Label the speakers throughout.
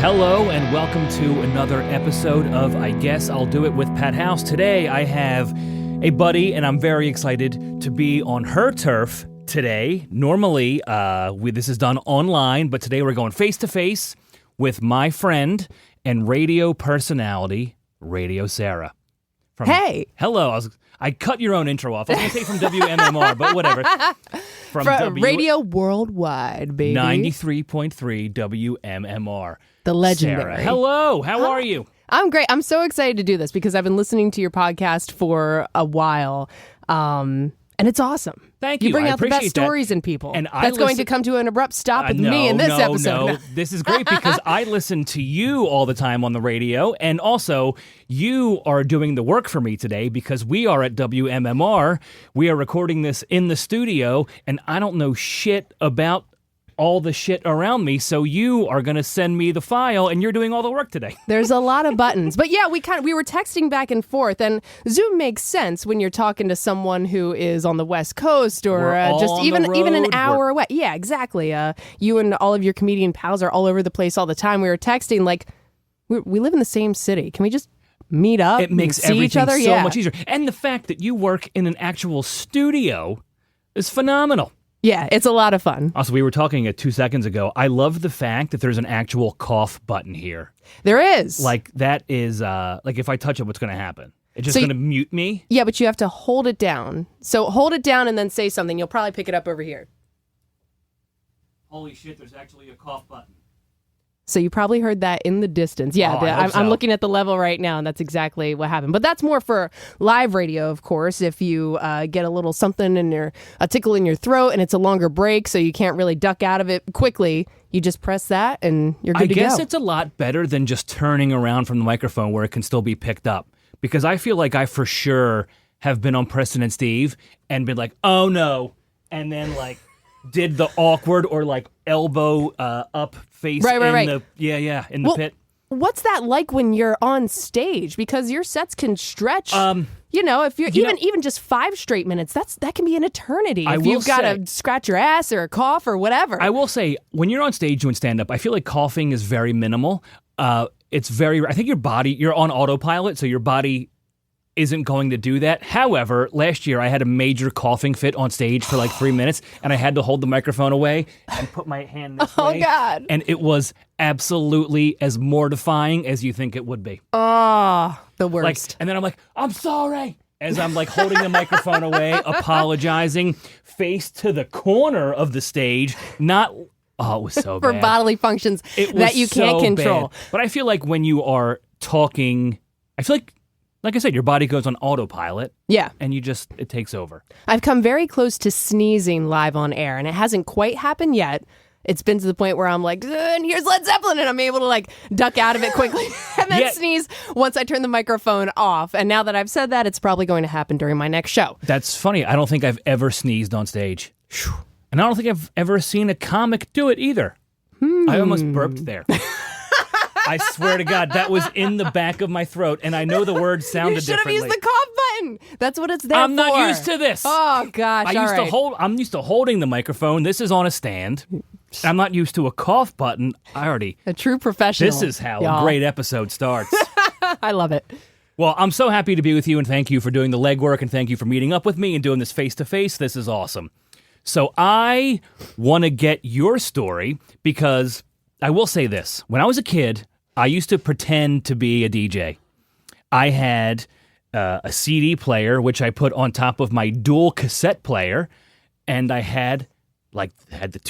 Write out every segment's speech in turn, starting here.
Speaker 1: Hello and welcome to another episode of I Guess I'll Do It with Pat House. Today I have a buddy and I'm very excited to be on her turf today. Normally this is done online, but today we're going face to face with my friend and radio personality, Radio Sara.
Speaker 2: Hey.
Speaker 1: Hello. I cut your own intro off. I was going to say from WMMR, but whatever.
Speaker 2: From Radio Worldwide, baby.
Speaker 1: 93.3 WMMR.
Speaker 2: The legendary.
Speaker 1: Sara. Hello. How are you?
Speaker 2: I'm great. I'm so excited to do this because I've been listening to your podcast for a while, and it's awesome.
Speaker 1: Thank you.
Speaker 2: You bring
Speaker 1: I
Speaker 2: out the best
Speaker 1: appreciate that.
Speaker 2: stories in people.
Speaker 1: And
Speaker 2: That's going to come to an abrupt stop with me in this episode.
Speaker 1: No, this is great because I listen to you all the time on the radio, and also you are doing the work for me today because we are at WMMR. We are recording this in the studio, and I don't know shit about all the shit around me, so you are going to send me the file, and you're doing all the work today.
Speaker 2: There's a lot of buttons. But yeah, we were texting back and forth, and Zoom makes sense when you're talking to someone who is on the West Coast or just even an hour away. Yeah, exactly. You and all of your comedian pals are all over the place all the time. We were texting like, we live in the same city. Can we just meet up?
Speaker 1: It makes
Speaker 2: see each other?
Speaker 1: so much easier. And the fact that you work in an actual studio is phenomenal.
Speaker 2: Yeah, it's a lot of fun.
Speaker 1: Also, we were talking 2 seconds ago. I love the fact that there's an actual cough button here.
Speaker 2: There is.
Speaker 1: Like, that is, like, if I touch it, what's going to happen? It's just going to mute me?
Speaker 2: Yeah, but you have to hold it down. So hold it down and then say something. You'll probably pick it up over here.
Speaker 1: Holy shit, there's actually a cough button.
Speaker 2: So you probably heard that in the distance. Yeah, I'm looking at the level right now, and that's exactly what happened. But that's more for live radio, of course. If you get a little something a tickle in your throat, and it's a longer break, so you can't really duck out of it quickly, you just press that, and you're good to go.
Speaker 1: I guess it's a lot better than just turning around from the microphone where it can still be picked up. Because I feel like I for sure have been on Preston and Steve and been like, oh no, and then like did the awkward or like elbow up face in the in the pit.
Speaker 2: What's that like when you're on stage? Because your sets can stretch. If you're even just 5 straight minutes, that can be an eternity. If you've got to scratch your ass or a cough or whatever.
Speaker 1: I will say, when you're on stage doing stand-up, I feel like coughing is very minimal. I think your body, you're on autopilot, so your body isn't going to do that. However, last year I had a major coughing fit on stage for like 3 minutes, and I had to hold the microphone away and put my hand this way.
Speaker 2: Oh, God.
Speaker 1: And it was absolutely as mortifying as you think it would be.
Speaker 2: Oh, the worst.
Speaker 1: And then I'm like, I'm sorry. As I'm like holding the microphone away, apologizing, face to the corner of the stage, not... Oh, it was so
Speaker 2: for
Speaker 1: bad.
Speaker 2: Bodily functions that you can't control.
Speaker 1: Bad. But I feel like when you are talking, I feel like I said, your body goes on autopilot.
Speaker 2: Yeah.
Speaker 1: And it takes over.
Speaker 2: I've come very close to sneezing live on air, and it hasn't quite happened yet. It's been to the point where I'm like, and here's Led Zeppelin, and I'm able to like duck out of it quickly and then sneeze once I turn the microphone off. And now that I've said that, it's probably going to happen during my next show.
Speaker 1: That's funny. I don't think I've ever sneezed on stage. And I don't think I've ever seen a comic do it either. I almost burped there. I swear to God, that was in the back of my throat, and I know the word sounded differently.
Speaker 2: You should have used the cough button. That's what it's there for.
Speaker 1: I'm not used to this.
Speaker 2: Oh, gosh,
Speaker 1: I'm used to holding the microphone. This is on a stand. I'm not used to a cough button.
Speaker 2: A true professional.
Speaker 1: This is how a great episode starts.
Speaker 2: I love it.
Speaker 1: Well, I'm so happy to be with you, and thank you for doing the legwork, and thank you for meeting up with me and doing this face-to-face. This is awesome. So I want to get your story because I will say this. When I was a kid, I used to pretend to be a DJ. I had a CD player, which I put on top of my dual cassette player, and I had the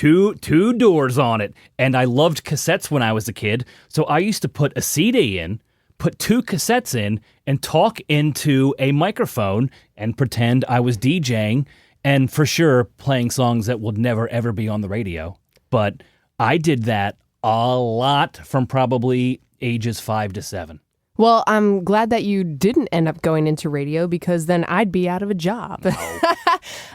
Speaker 1: two doors on it. And I loved cassettes when I was a kid, so I used to put a CD in, put 2 cassettes in, and talk into a microphone and pretend I was DJing. And for sure, playing songs that would never, ever be on the radio. But I did that a lot from probably ages 5 to 7.
Speaker 2: Well, I'm glad that you didn't end up going into radio because then I'd be out of a job. No.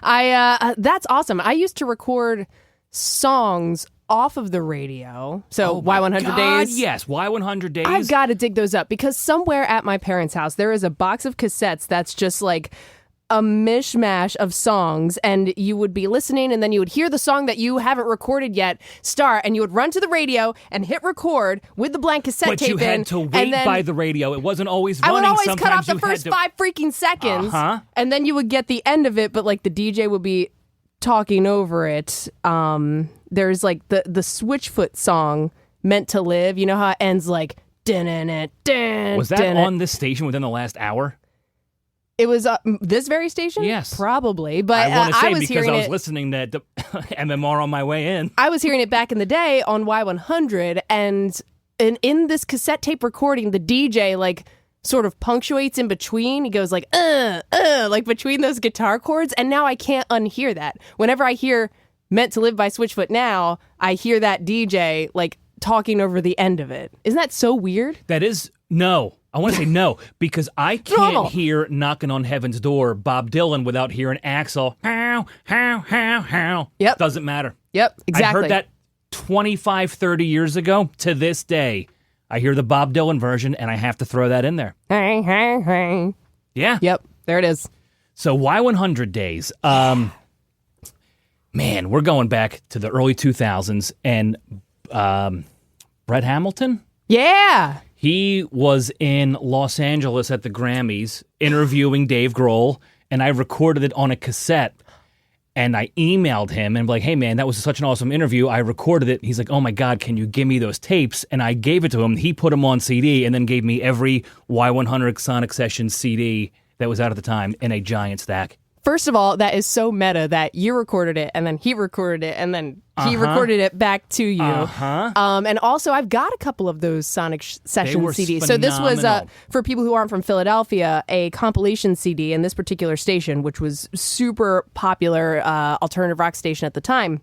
Speaker 2: That's awesome. I used to record songs off of the radio. So Y100 Days.
Speaker 1: Yes, Y100 Days.
Speaker 2: I've got to dig those up because somewhere at my parents' house, there is a box of cassettes that's just like a mishmash of songs, and you would be listening, and then you would hear the song that you haven't recorded yet start, and you would run to the radio and hit record with the blank cassette tape in.
Speaker 1: But you had to wait by the radio. It wasn't always running.
Speaker 2: I would always
Speaker 1: Sometimes
Speaker 2: cut off the first 5 freaking seconds, and then you would get the end of it, but like the DJ would be talking over it. There's like the Switchfoot song, Meant to Live. You know how it ends like, was
Speaker 1: that on this station within the last hour?
Speaker 2: It was this very station?
Speaker 1: Yes.
Speaker 2: Probably. But
Speaker 1: I want to say
Speaker 2: was
Speaker 1: because I was
Speaker 2: it,
Speaker 1: listening to MMR on my way in.
Speaker 2: I was hearing it back in the day on Y100, and in this cassette tape recording, the DJ like sort of punctuates in between. He goes like, like between those guitar chords, and now I can't unhear that. Whenever I hear Meant to Live by Switchfoot now, I hear that DJ like talking over the end of it. Isn't that so weird?
Speaker 1: That is, no. I want to say no, because I can't hear Knocking on Heaven's Door, Bob Dylan, without hearing Axl. How.
Speaker 2: Yep.
Speaker 1: Doesn't matter.
Speaker 2: Yep, exactly.
Speaker 1: I heard that 25, 30 years ago. To this day, I hear the Bob Dylan version, and I have to throw that in there.
Speaker 2: Hey.
Speaker 1: Yeah.
Speaker 2: Yep, there it is.
Speaker 1: So Y100 days. Man, we're going back to the early 2000s, and Brett Hamilton?
Speaker 2: Yeah.
Speaker 1: He was in Los Angeles at the Grammys interviewing Dave Grohl, and I recorded it on a cassette. And I emailed him and like, hey, man, that was such an awesome interview. I recorded it. He's like, oh, my God, can you give me those tapes? And I gave it to him. He put them on CD and then gave me every Y100 Sonic Sessions CD that was out at the time in a giant stack.
Speaker 2: First of all, that is so meta that you recorded it and then he recorded it and then he recorded it back to you. And also, I've got a couple of those Sonic Session CDs.
Speaker 1: Phenomenal.
Speaker 2: So this was, for people who aren't from Philadelphia, a compilation CD in this particular station, which was super popular alternative rock station at the time,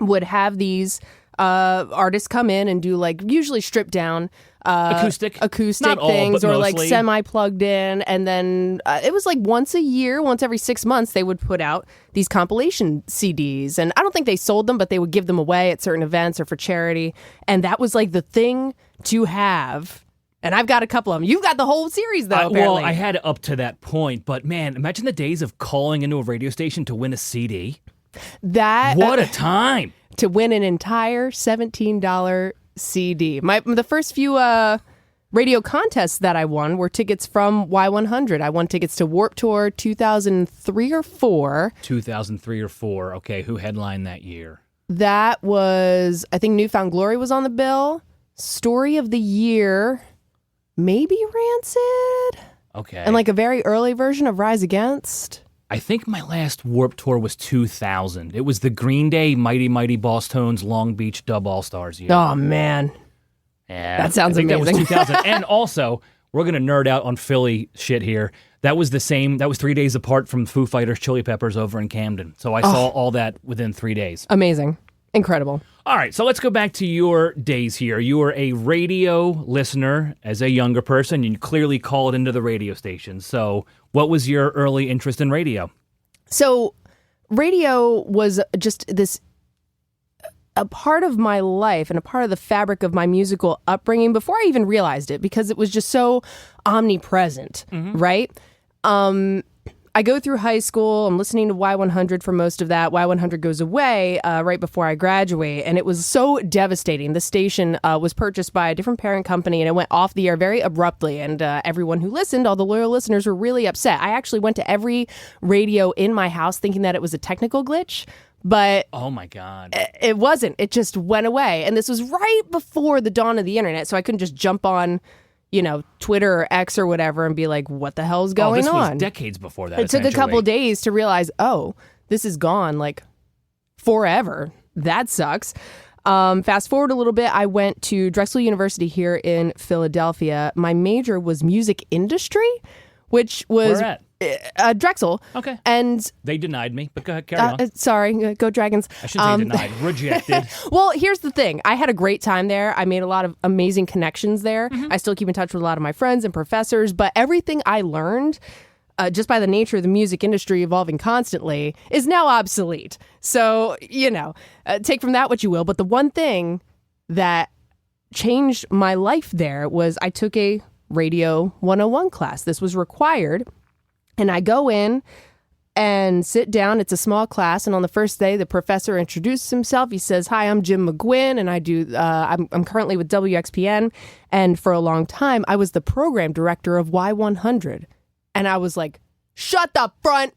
Speaker 2: would have these artists come in and do like usually stripped down acoustic
Speaker 1: Not all,
Speaker 2: things,
Speaker 1: but
Speaker 2: or like
Speaker 1: mostly.
Speaker 2: semi plugged in, and then it was like once a year, once every 6 months, they would put out these compilation CDs, and I don't think they sold them, but they would give them away at certain events or for charity, and that was like the thing to have. And I've got a couple of them. You've got the whole series, though, apparently.
Speaker 1: Well, I had it up to that point, but man, imagine the days of calling into a radio station to win a CD. What a time!
Speaker 2: To win an entire $17 CD. The first few radio contests that I won were tickets from Y100. I won tickets to Warped Tour 2003 or 4.
Speaker 1: 2003 or 4. Okay, who headlined that year?
Speaker 2: That was, I think Newfound Glory was on the bill. Story of the Year, maybe Rancid?
Speaker 1: Okay.
Speaker 2: And like a very early version of Rise Against.
Speaker 1: I think my last Warped Tour was 2000. It was the Green Day Mighty Mighty Boss Tones Long Beach Dub All-Stars year.
Speaker 2: Oh, man.
Speaker 1: Yeah,
Speaker 2: that sounds
Speaker 1: amazing.
Speaker 2: amazing.
Speaker 1: That was 2000. And also, we're going to nerd out on Philly shit here. That was 3 days apart from Foo Fighters Chili Peppers over in Camden. So I saw all that within 3 days.
Speaker 2: Amazing. Incredible.
Speaker 1: All right, so let's go back to your days here. You were a radio listener as a younger person. You clearly called into the radio station. So what was your early interest in radio?
Speaker 2: So radio was just a part of my life and a part of the fabric of my musical upbringing before I even realized it, because it was just so omnipresent, right? I go through high school, I'm listening to Y100 for most of that. Y100 goes away right before I graduate, and it was so devastating. The station was purchased by a different parent company, and it went off the air very abruptly, and everyone who listened, all the loyal listeners, were really upset. I actually went to every radio in my house thinking that it was a technical glitch, but
Speaker 1: oh my God,
Speaker 2: it wasn't. It just went away, and this was right before the dawn of the internet, so I couldn't just jump on Twitter or X or whatever and be like, what the hell's going
Speaker 1: this
Speaker 2: on?
Speaker 1: Was decades before that.
Speaker 2: It took a couple days to realize, oh, this is gone like forever. That sucks. Fast forward a little bit, I went to Drexel University here in Philadelphia. My major was music industry, which was
Speaker 1: Where at?
Speaker 2: Drexel.
Speaker 1: Okay.
Speaker 2: And
Speaker 1: they denied me, but go ahead, carry on.
Speaker 2: Sorry, go Dragons.
Speaker 1: I shouldn't say denied, rejected.
Speaker 2: Well, here's the thing. I had a great time there. I made a lot of amazing connections there. I still keep in touch with a lot of my friends and professors, but everything I learned, just by the nature of the music industry evolving constantly, is now obsolete. So, take from that what you will. But the one thing that changed my life there was I took a Radio 101 class. This was required. And I go in, and sit down. It's a small class, and on the first day, the professor introduces himself. He says, "Hi, I'm Jim McGuinn, and I'm currently with WXPN, and for a long time, I was the program director of Y100." And I was like, "Shut the front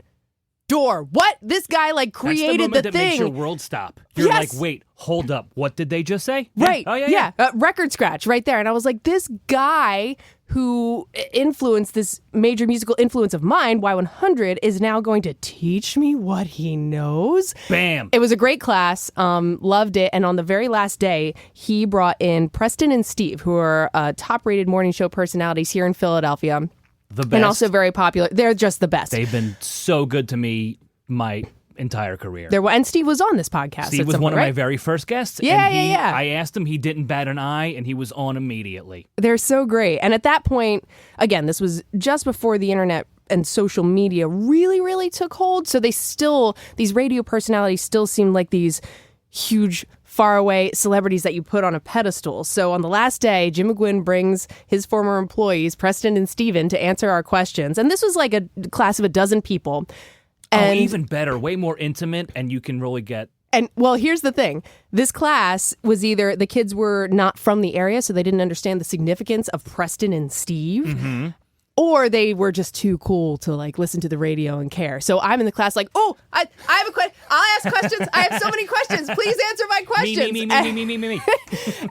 Speaker 2: door. What? This guy created
Speaker 1: That's the moment
Speaker 2: the
Speaker 1: that
Speaker 2: thing."
Speaker 1: makes your world stop. You're
Speaker 2: Yes.
Speaker 1: like, wait, hold up. What did they just say?
Speaker 2: Right.
Speaker 1: Oh, yeah.
Speaker 2: Record scratch right there. And I was like, this guy who influenced this major musical influence of mine, Y100, is now going to teach me what he knows.
Speaker 1: Bam.
Speaker 2: It was a great class. Loved it. And on the very last day, he brought in Preston and Steve, who are top-rated morning show personalities here in Philadelphia.
Speaker 1: The best.
Speaker 2: And also very popular. They're just the best.
Speaker 1: They've been so good to me my entire career.
Speaker 2: And Steve was on this podcast.
Speaker 1: Steve was one of
Speaker 2: right?
Speaker 1: my very first guests.
Speaker 2: Yeah.
Speaker 1: I asked him, he didn't bat an eye, and he was on immediately.
Speaker 2: They're so great. And at that point, again, this was just before the internet and social media really, really took hold. So these radio personalities still seemed like these huge, faraway celebrities that you put on a pedestal. So on the last day, Jim McGuinn brings his former employees, Preston and Steven, to answer our questions. And this was like a class of a dozen people. And,
Speaker 1: even better, way more intimate, and you can really get...
Speaker 2: And, well, here's the thing. This class was either the kids were not from the area, so they didn't understand the significance of Preston and Steve,
Speaker 1: Mm-hmm.
Speaker 2: or they were just too cool to listen to the radio and care. So I'm in the class I have a question. I'll ask questions. I have so many questions. Please answer my questions.
Speaker 1: Me.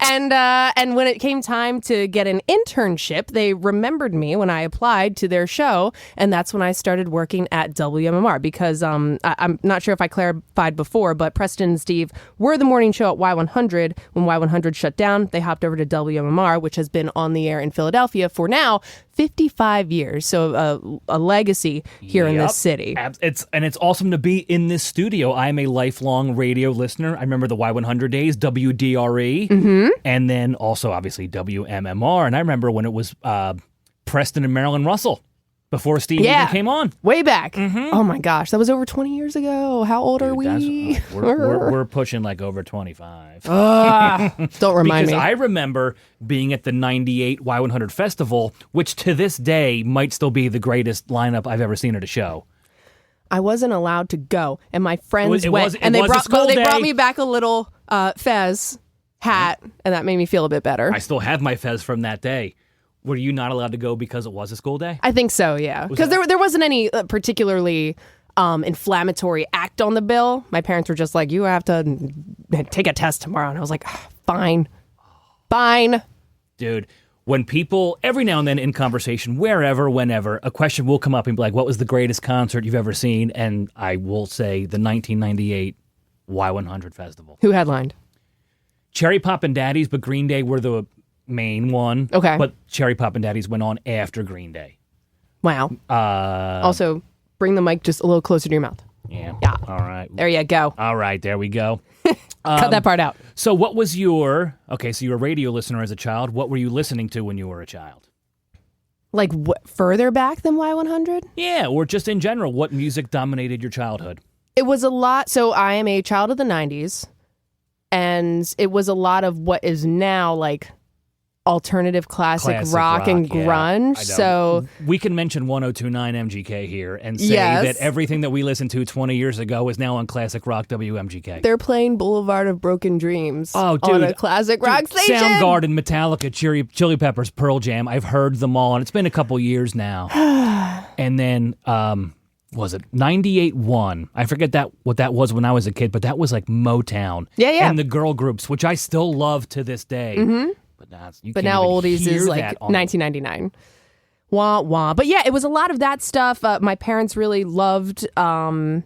Speaker 2: And when it came time to get an internship, they remembered me when I applied to their show, and that's when I started working at WMMR because I'm not sure if I clarified before, but Preston and Steve were the morning show at Y100. When Y100 shut down, they hopped over to WMMR, which has been on the air in Philadelphia for now 55 years. So a legacy here in this city.
Speaker 1: It's awesome to be in this studio. I'm a lifelong radio listener. I remember the Y100 days, WDRE, and then also obviously WMMR. And I remember when it was Preston and Marilyn Russell before Steve even came on.
Speaker 2: Way back. Oh my gosh, that was over 20 years ago. How old are we?
Speaker 1: We're pushing over 25.
Speaker 2: Don't remind me.
Speaker 1: Because I remember being at the 98 Y100 Festival, which to this day might still be the greatest lineup I've ever seen at a show.
Speaker 2: I wasn't allowed to go, and my friends went,
Speaker 1: and
Speaker 2: they brought me back a little Fez hat, and that made me feel a bit better.
Speaker 1: I still have my Fez from that day. Were you not allowed to go because it was a school day?
Speaker 2: I think so, yeah. Because there wasn't any particularly inflammatory act on the bill. My parents were just like, you have to take a test tomorrow. And I was like, fine.
Speaker 1: Dude, when people, every now and then in conversation, wherever, whenever, a question will come up and be like, what was the greatest concert you've ever seen? And I will say the 1998 Y100 Festival.
Speaker 2: Who headlined?
Speaker 1: Cherry Poppin' Daddies, but Green Day were the main one.
Speaker 2: Okay.
Speaker 1: But Cherry Poppin' Daddies went on after Green Day.
Speaker 2: Wow. Also, bring the mic just a little closer to your mouth.
Speaker 1: Yeah. All right.
Speaker 2: There you go.
Speaker 1: All right, there we go.
Speaker 2: Cut that part out.
Speaker 1: So what was so you're a radio listener as a child. What were you listening to when you were a child?
Speaker 2: Like further back than Y100?
Speaker 1: Yeah, or just in general, what music dominated your childhood?
Speaker 2: It was a lot. So I am a child of the 90s, and it was a lot of what is now alternative classic rock and grunge.
Speaker 1: Yeah,
Speaker 2: so
Speaker 1: we can mention 1029 MGK here and say that everything that we listened to 20 years ago is now on classic rock WMGK.
Speaker 2: They're playing Boulevard of Broken Dreams
Speaker 1: on
Speaker 2: a classic rock station.
Speaker 1: Soundgarden, Metallica, Chili Peppers, Pearl Jam. I've heard them all, and it's been a couple years now. And then was it 98.1? I forget what that was when I was a kid, but that was like Motown.
Speaker 2: Yeah.
Speaker 1: And the girl groups, which I still love to this day. Mm-hmm.
Speaker 2: But now oldies is like 1999. Wah, wah. But yeah, it was a lot of that stuff. My parents really loved, Pearl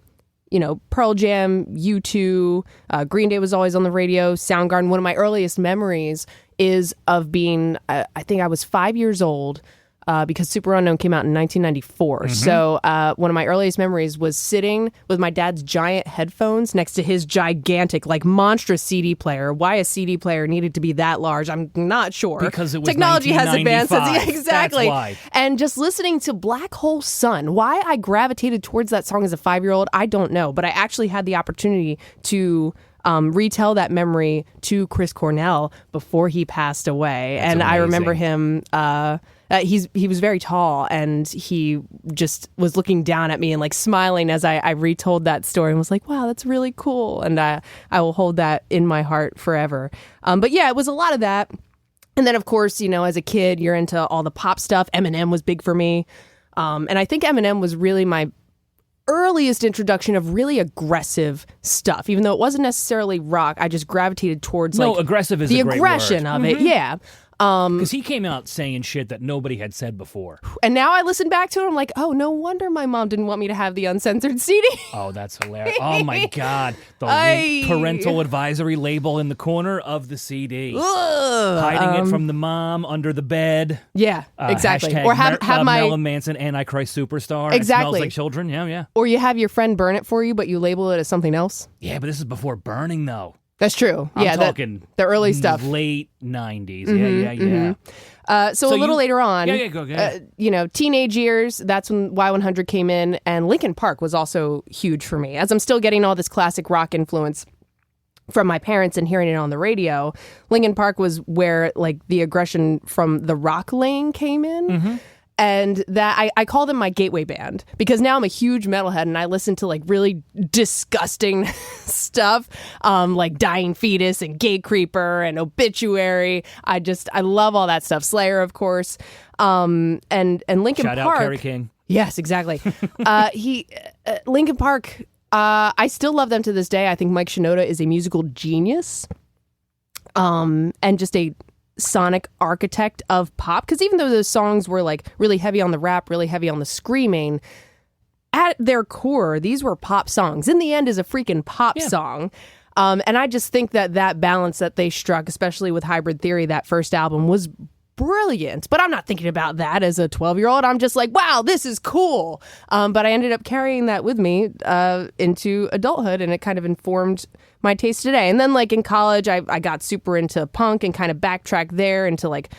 Speaker 2: Jam, U2, Green Day was always on the radio, Soundgarden. One of my earliest memories is of being, I think I was 5 years old, because Super Unknown came out in 1994. Mm-hmm. So one of my earliest memories was sitting with my dad's giant headphones next to his gigantic, monstrous CD player. Why a CD player needed to be that large, I'm not sure.
Speaker 1: Because it was
Speaker 2: technology has advanced.
Speaker 1: Yeah,
Speaker 2: exactly.
Speaker 1: That's why.
Speaker 2: And just listening to Black Hole Sun. Why I gravitated towards that song as a 5-year-old, I don't know. But I actually had the opportunity to retell that memory to Chris Cornell before he passed away.
Speaker 1: That's
Speaker 2: and
Speaker 1: amazing.
Speaker 2: I remember him he was very tall, and he just was looking down at me and like smiling as I retold that story and was like, wow, that's really cool. And I will hold that in my heart forever. But yeah, it was a lot of that. And then, of course, as a kid, you're into all the pop stuff. Eminem was big for me. And I think Eminem was really my earliest introduction of really aggressive stuff. Even though it wasn't necessarily rock, I just gravitated towards
Speaker 1: aggressive is
Speaker 2: the
Speaker 1: a great
Speaker 2: aggression
Speaker 1: word.
Speaker 2: of it. Yeah.
Speaker 1: Because he came out saying shit that nobody had said before.
Speaker 2: And now I listen back to it, I'm like, oh, no wonder my mom didn't want me to have the uncensored CD.
Speaker 1: Oh, that's hilarious. Oh, my God. The parental advisory label in the corner of the CD. Hiding it from the mom under the bed.
Speaker 2: Yeah, exactly.
Speaker 1: Or have my Marilyn Manson Antichrist Superstar.
Speaker 2: Exactly.
Speaker 1: It smells like children. Yeah.
Speaker 2: Or you have your friend burn it for you, but you label it as something else.
Speaker 1: Yeah, but this is before burning, though.
Speaker 2: That's true.
Speaker 1: I'm talking
Speaker 2: the early stuff.
Speaker 1: Late 90s. Yeah.
Speaker 2: So a little later on,
Speaker 1: go ahead.
Speaker 2: Teenage years, that's when Y100 came in, and Linkin Park was also huge for me. As I'm still getting all this classic rock influence from my parents and hearing it on the radio, Linkin Park was where like the aggression from the rock lane came in. Mm-hmm. And that I call them my gateway band, because now I'm a huge metalhead and I listen to like really disgusting stuff, like Dying Fetus and Gate Creeper and Obituary. I love all that stuff. Slayer, of course. And Linkin Park.
Speaker 1: Shout out Kerry King.
Speaker 2: Yes, exactly. Linkin Park, I still love them to this day. I think Mike Shinoda is a musical genius. And just a sonic architect of pop, because even though those songs were like really heavy on the rap, really heavy on the screaming, at their core these were pop songs. In the end is a freaking pop song. And I just think that balance that they struck, especially with Hybrid Theory, that first album, was brilliant. But I'm not thinking about that as a 12-year-old. I'm just like, wow, this is cool. But I ended up carrying that with me into adulthood, and it kind of informed my taste today. And then like in college, I got super into punk and kind of backtracked there into like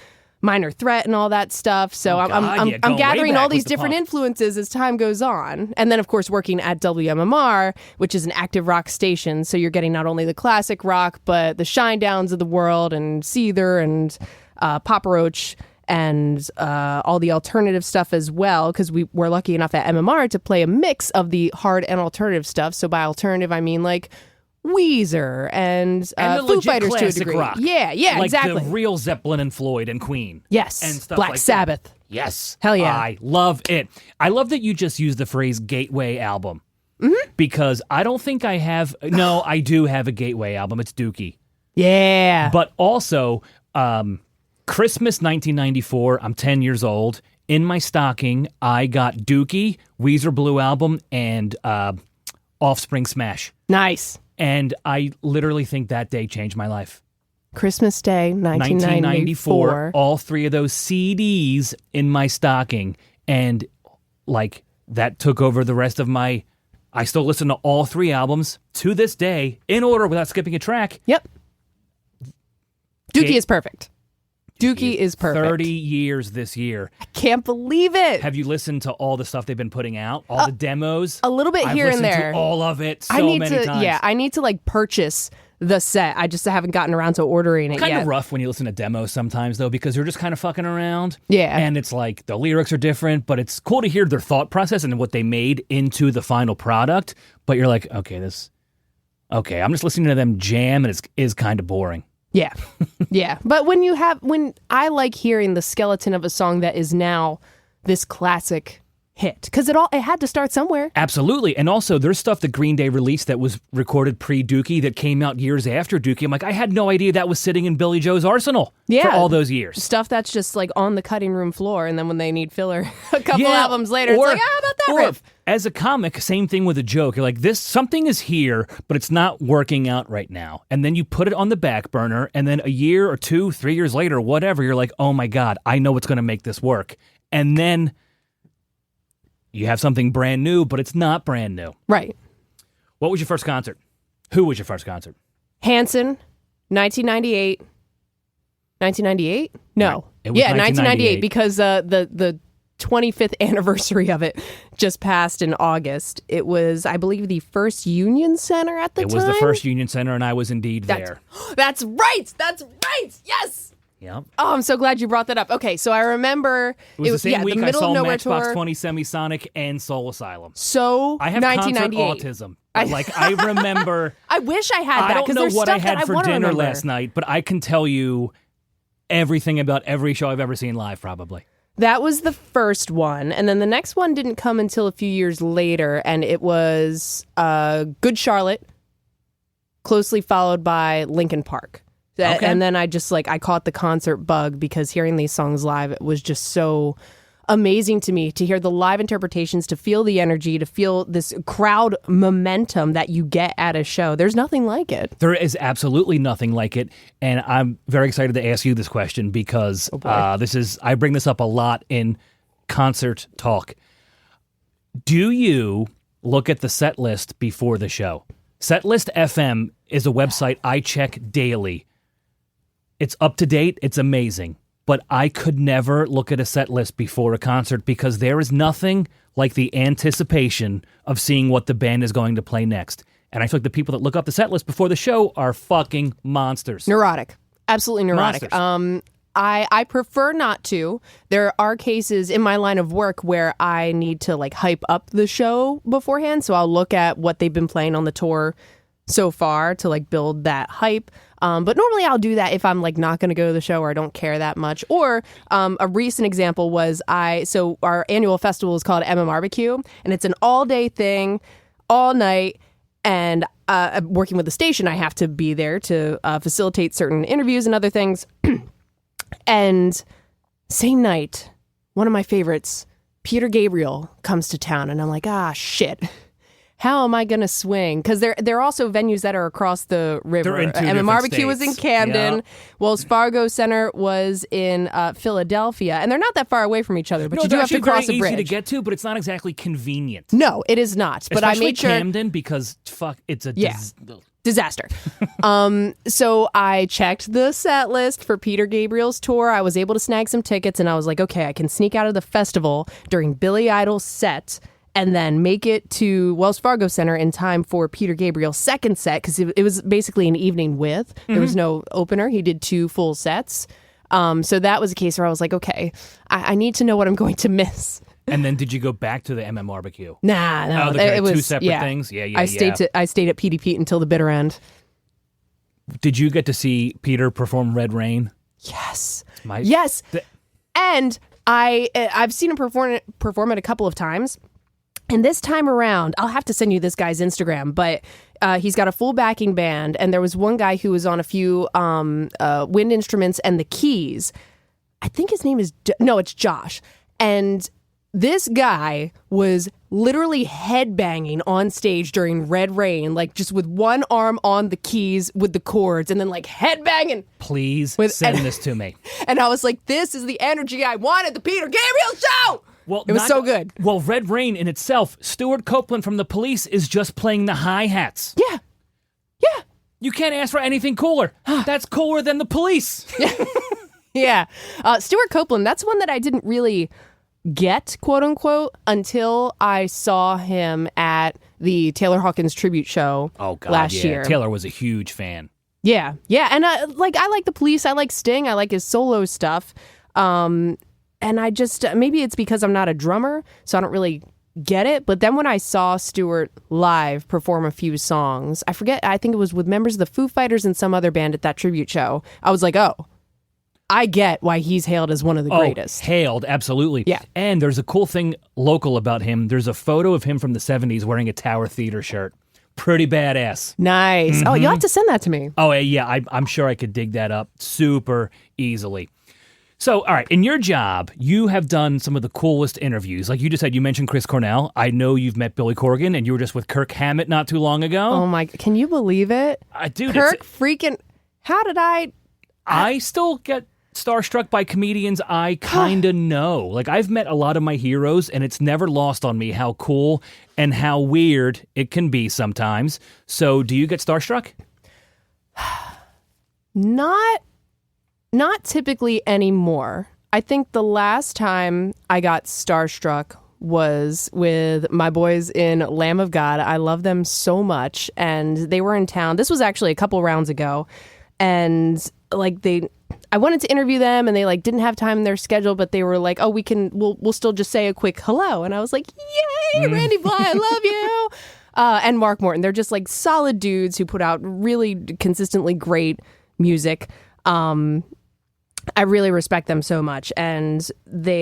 Speaker 2: Minor Threat and all that stuff. So I'm gathering all these different influences as time goes on. And then of course working at WMMR, which is an active rock station. So you're getting not only the classic rock, but the Shinedowns of the world and Seether and Papa Roach and all the alternative stuff as well, because we were lucky enough at MMR to play a mix of the hard and alternative stuff. So by alternative, I mean like Weezer and Foo Fighters to a degree.
Speaker 1: Rock.
Speaker 2: Yeah,
Speaker 1: like
Speaker 2: exactly.
Speaker 1: The real Zeppelin and Floyd and Queen.
Speaker 2: Yes,
Speaker 1: and stuff
Speaker 2: Black
Speaker 1: like
Speaker 2: Sabbath.
Speaker 1: That. Yes,
Speaker 2: hell yeah,
Speaker 1: I love it. I love that you just used the phrase gateway album, because I don't think I have. No, I do have a gateway album. It's Dookie.
Speaker 2: Yeah,
Speaker 1: but also Christmas 1994. I'm 10 years old. In my stocking, I got Dookie, Weezer Blue Album, and Offspring Smash.
Speaker 2: Nice.
Speaker 1: And I literally think that day changed my life.
Speaker 2: Christmas Day, 1994.
Speaker 1: All three of those CDs in my stocking. And like that took over the rest of my... I still listen to all three albums to this day in order without skipping a track.
Speaker 2: Yep. Dookie is perfect. Dookie is perfect.
Speaker 1: 30 years this year.
Speaker 2: I can't believe it.
Speaker 1: Have you listened to all the stuff they've been putting out? All the demos?
Speaker 2: A little bit here and there.
Speaker 1: To all of it many times.
Speaker 2: Yeah, I need to like purchase the set. I just haven't gotten around to ordering it yet.
Speaker 1: Kind of rough when you listen to demos sometimes, though, because you're just kind of fucking around.
Speaker 2: Yeah.
Speaker 1: And it's like the lyrics are different, but it's cool to hear their thought process and what they made into the final product. But you're like, okay, I'm just listening to them jam, and it is kind of boring.
Speaker 2: Yeah. Yeah. But when I like hearing the skeleton of a song that is now this classic hit, because it had to start somewhere.
Speaker 1: Absolutely. And also there's stuff that Green Day released that was recorded pre-Dookie that came out years after Dookie. I'm like, I had no idea that was sitting in Billy Joe's arsenal for all those years.
Speaker 2: Stuff that's just like on the cutting room floor, and then when they need filler a couple albums later, it's like, how about that riff?
Speaker 1: As a comic, same thing with a joke. You're like, something is here, but it's not working out right now. And then you put it on the back burner, and then a year or 2, 3 years later, whatever, you're like, oh my God, I know what's going to make this work. And then you have something brand new, but it's not brand new.
Speaker 2: Right.
Speaker 1: What was your first concert? Who was your first concert?
Speaker 2: Hanson, 1998. 1998? No.
Speaker 1: Right. It was
Speaker 2: 1998, because the 25th anniversary of it just passed in August. It was, I believe, the first Union Center at the time.
Speaker 1: It was the first Union Center, and I was indeed there.
Speaker 2: That's right. That's right. Yes.
Speaker 1: Yep.
Speaker 2: Oh, I'm so glad you brought that up. Okay, so I remember
Speaker 1: It was the same week
Speaker 2: the
Speaker 1: I
Speaker 2: Middle
Speaker 1: saw
Speaker 2: of Nowhere
Speaker 1: Matchbox
Speaker 2: tour.
Speaker 1: 20, Semisonic, and Soul Asylum.
Speaker 2: So
Speaker 1: I have concert
Speaker 2: 1998.
Speaker 1: autism. Like, I remember...
Speaker 2: I wish I had that.
Speaker 1: I don't know
Speaker 2: there's
Speaker 1: what I
Speaker 2: stuff that
Speaker 1: had for
Speaker 2: wanna
Speaker 1: dinner
Speaker 2: remember.
Speaker 1: last night, but I can tell you everything about every show I've ever seen live, probably.
Speaker 2: That was the first one, and then the next one didn't come until a few years later, and it was Good Charlotte, closely followed by Linkin Park.
Speaker 1: Okay.
Speaker 2: And then I caught the concert bug because hearing these songs live, it was just so amazing to me to hear the live interpretations, to feel the energy, to feel this crowd momentum that you get at a show. There's nothing like it.
Speaker 1: There is absolutely nothing like it, and I'm very excited to ask you this question because I bring this up a lot in concert talk. Do you look at the set list before the show? Setlist FM is a website I check daily. It's up to date. It's amazing. But I could never look at a set list before a concert because there is nothing like the anticipation of seeing what the band is going to play next. And I feel like the people that look up the set list before the show are fucking monsters.
Speaker 2: Neurotic. Absolutely neurotic.
Speaker 1: Monsters.
Speaker 2: I prefer not to. There are cases in my line of work where I need to hype up the show beforehand. So I'll look at what they've been playing on the tour so far to build that hype. But normally I'll do that if I'm not going to go to the show or I don't care that much. Or a recent example was our annual festival is called Barbecue, and it's an all-day thing, all night. And working with the station, I have to be there to facilitate certain interviews and other things. And same night, one of my favorites, Peter Gabriel, comes to town, and I'm like, shit. How am I going to swing? Because there are also venues that are across the river.
Speaker 1: They're in two different
Speaker 2: Barbecue was in
Speaker 1: states.
Speaker 2: Camden.
Speaker 1: Yeah.
Speaker 2: Wells Fargo Center was in Philadelphia. And they're not that far away from each other, but you do have to cross a bridge.
Speaker 1: It's easy to get to, but it's not exactly convenient.
Speaker 2: No, it is not. But
Speaker 1: Especially
Speaker 2: I made sure...
Speaker 1: Camden, because, it's a...
Speaker 2: disaster. So I checked the set list for Peter Gabriel's tour. I was able to snag some tickets, and I was like, okay, I can sneak out of the festival during Billy Idol's set and then make it to Wells Fargo Center in time for Peter Gabriel's second set, because it was basically an evening with. There was no opener. He did 2 full sets. So that was a case where I was like, okay, I need to know what I'm going to miss.
Speaker 1: And then did you go back to the Barbecue?
Speaker 2: Nah, no.
Speaker 1: Oh, it was 2 separate things? Yeah.
Speaker 2: I stayed at PD Pete until the bitter end.
Speaker 1: Did you get to see Peter perform Red Rain?
Speaker 2: Yes. Yes. And I've seen him perform it a couple of times. And this time around, I'll have to send you this guy's Instagram, but he's got a full backing band, and there was one guy who was on a few wind instruments and the keys. I think his name is... it's Josh. And this guy was literally headbanging on stage during Red Rain, just with one arm on the keys with the chords, and then headbanging.
Speaker 1: Please send this to me.
Speaker 2: And I was like, this is the energy I want at the Peter Gabriel show!
Speaker 1: Well,
Speaker 2: it was so good.
Speaker 1: Well, Red Rain in itself, Stuart Copeland from The Police is just playing the hi-hats.
Speaker 2: Yeah. Yeah.
Speaker 1: You can't ask for anything cooler. That's cooler than The Police.
Speaker 2: Yeah. Stuart Copeland, that's one that I didn't really get, quote unquote, until I saw him at the Taylor Hawkins tribute show last year.
Speaker 1: Taylor was a huge fan.
Speaker 2: Yeah. Yeah. And I like The Police. I like Sting. I like his solo stuff. And I just, maybe it's because I'm not a drummer, so I don't really get it. But then when I saw Stuart live perform a few songs, I think it was with members of the Foo Fighters and some other band at that tribute show, I was like, oh, I get why he's hailed as one of the greatest.
Speaker 1: Hailed, absolutely.
Speaker 2: Yeah.
Speaker 1: And there's a cool thing local about him. There's a photo of him from the 70s wearing a Tower Theater shirt. Pretty badass.
Speaker 2: Nice. Oh, you'll have to send that to me.
Speaker 1: Oh, yeah, I'm sure I could dig that up super easily. So, all right, in your job, you have done some of the coolest interviews. Like you just said, you mentioned Chris Cornell. I know you've met Billy Corgan, and you were just with Kirk Hammett not too long ago.
Speaker 2: Oh, my, can you believe it?
Speaker 1: Dude,
Speaker 2: Kirk freaking, how did
Speaker 1: I still get starstruck by comedians I kind of know. I've met a lot of my heroes, and it's never lost on me how cool and how weird it can be sometimes. So, do you get starstruck?
Speaker 2: Not typically anymore. I think the last time I got starstruck was with my boys in Lamb of God. I love them so much, and they were in town. This was actually a couple rounds ago, and I wanted to interview them and they like didn't have time in their schedule, but they were like, oh, we'll still just say a quick hello. And I was like, yay, Randy Bly, I love you. And Mark Morton. They're just like solid dudes who put out really consistently great music. I really respect them so much. And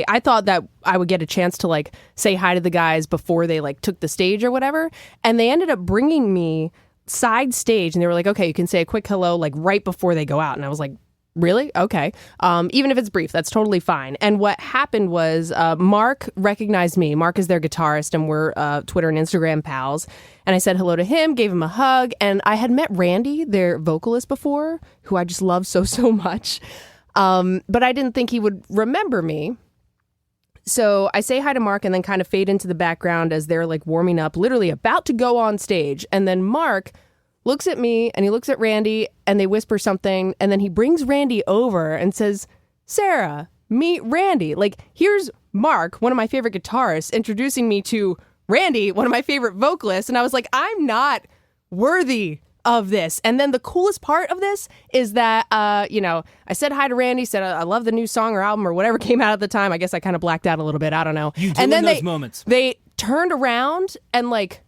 Speaker 2: I thought that I would get a chance to like say hi to the guys before they like took the stage or whatever. And they ended up bringing me side stage and they were like, okay, you can say a quick hello like right before they go out. And I was like, really? Okay. Even if it's brief, that's totally fine. And what happened was Mark recognized me. Mark is their guitarist and we're Twitter and Instagram pals. And I said hello to him, gave him a hug. And I had met Randy, their vocalist, before, who I just love so much. But I didn't think he would remember me. So I say hi to Mark and then kind of fade into the background as they're like warming up, literally about to go on stage. And then Mark looks at me and he looks at Randy and they whisper something. And then he brings Randy over and says, Sara, meet Randy. Like, here's Mark, one of my favorite guitarists, introducing me to Randy, one of my favorite vocalists. And I was like, I'm not worthy of this. And then the coolest part of this is that, I said hi to Randy, said I love the new song or album or whatever came out at the time. I guess I kind of blacked out a little bit. I don't know.
Speaker 1: You do and then those moments.
Speaker 2: They turned around and like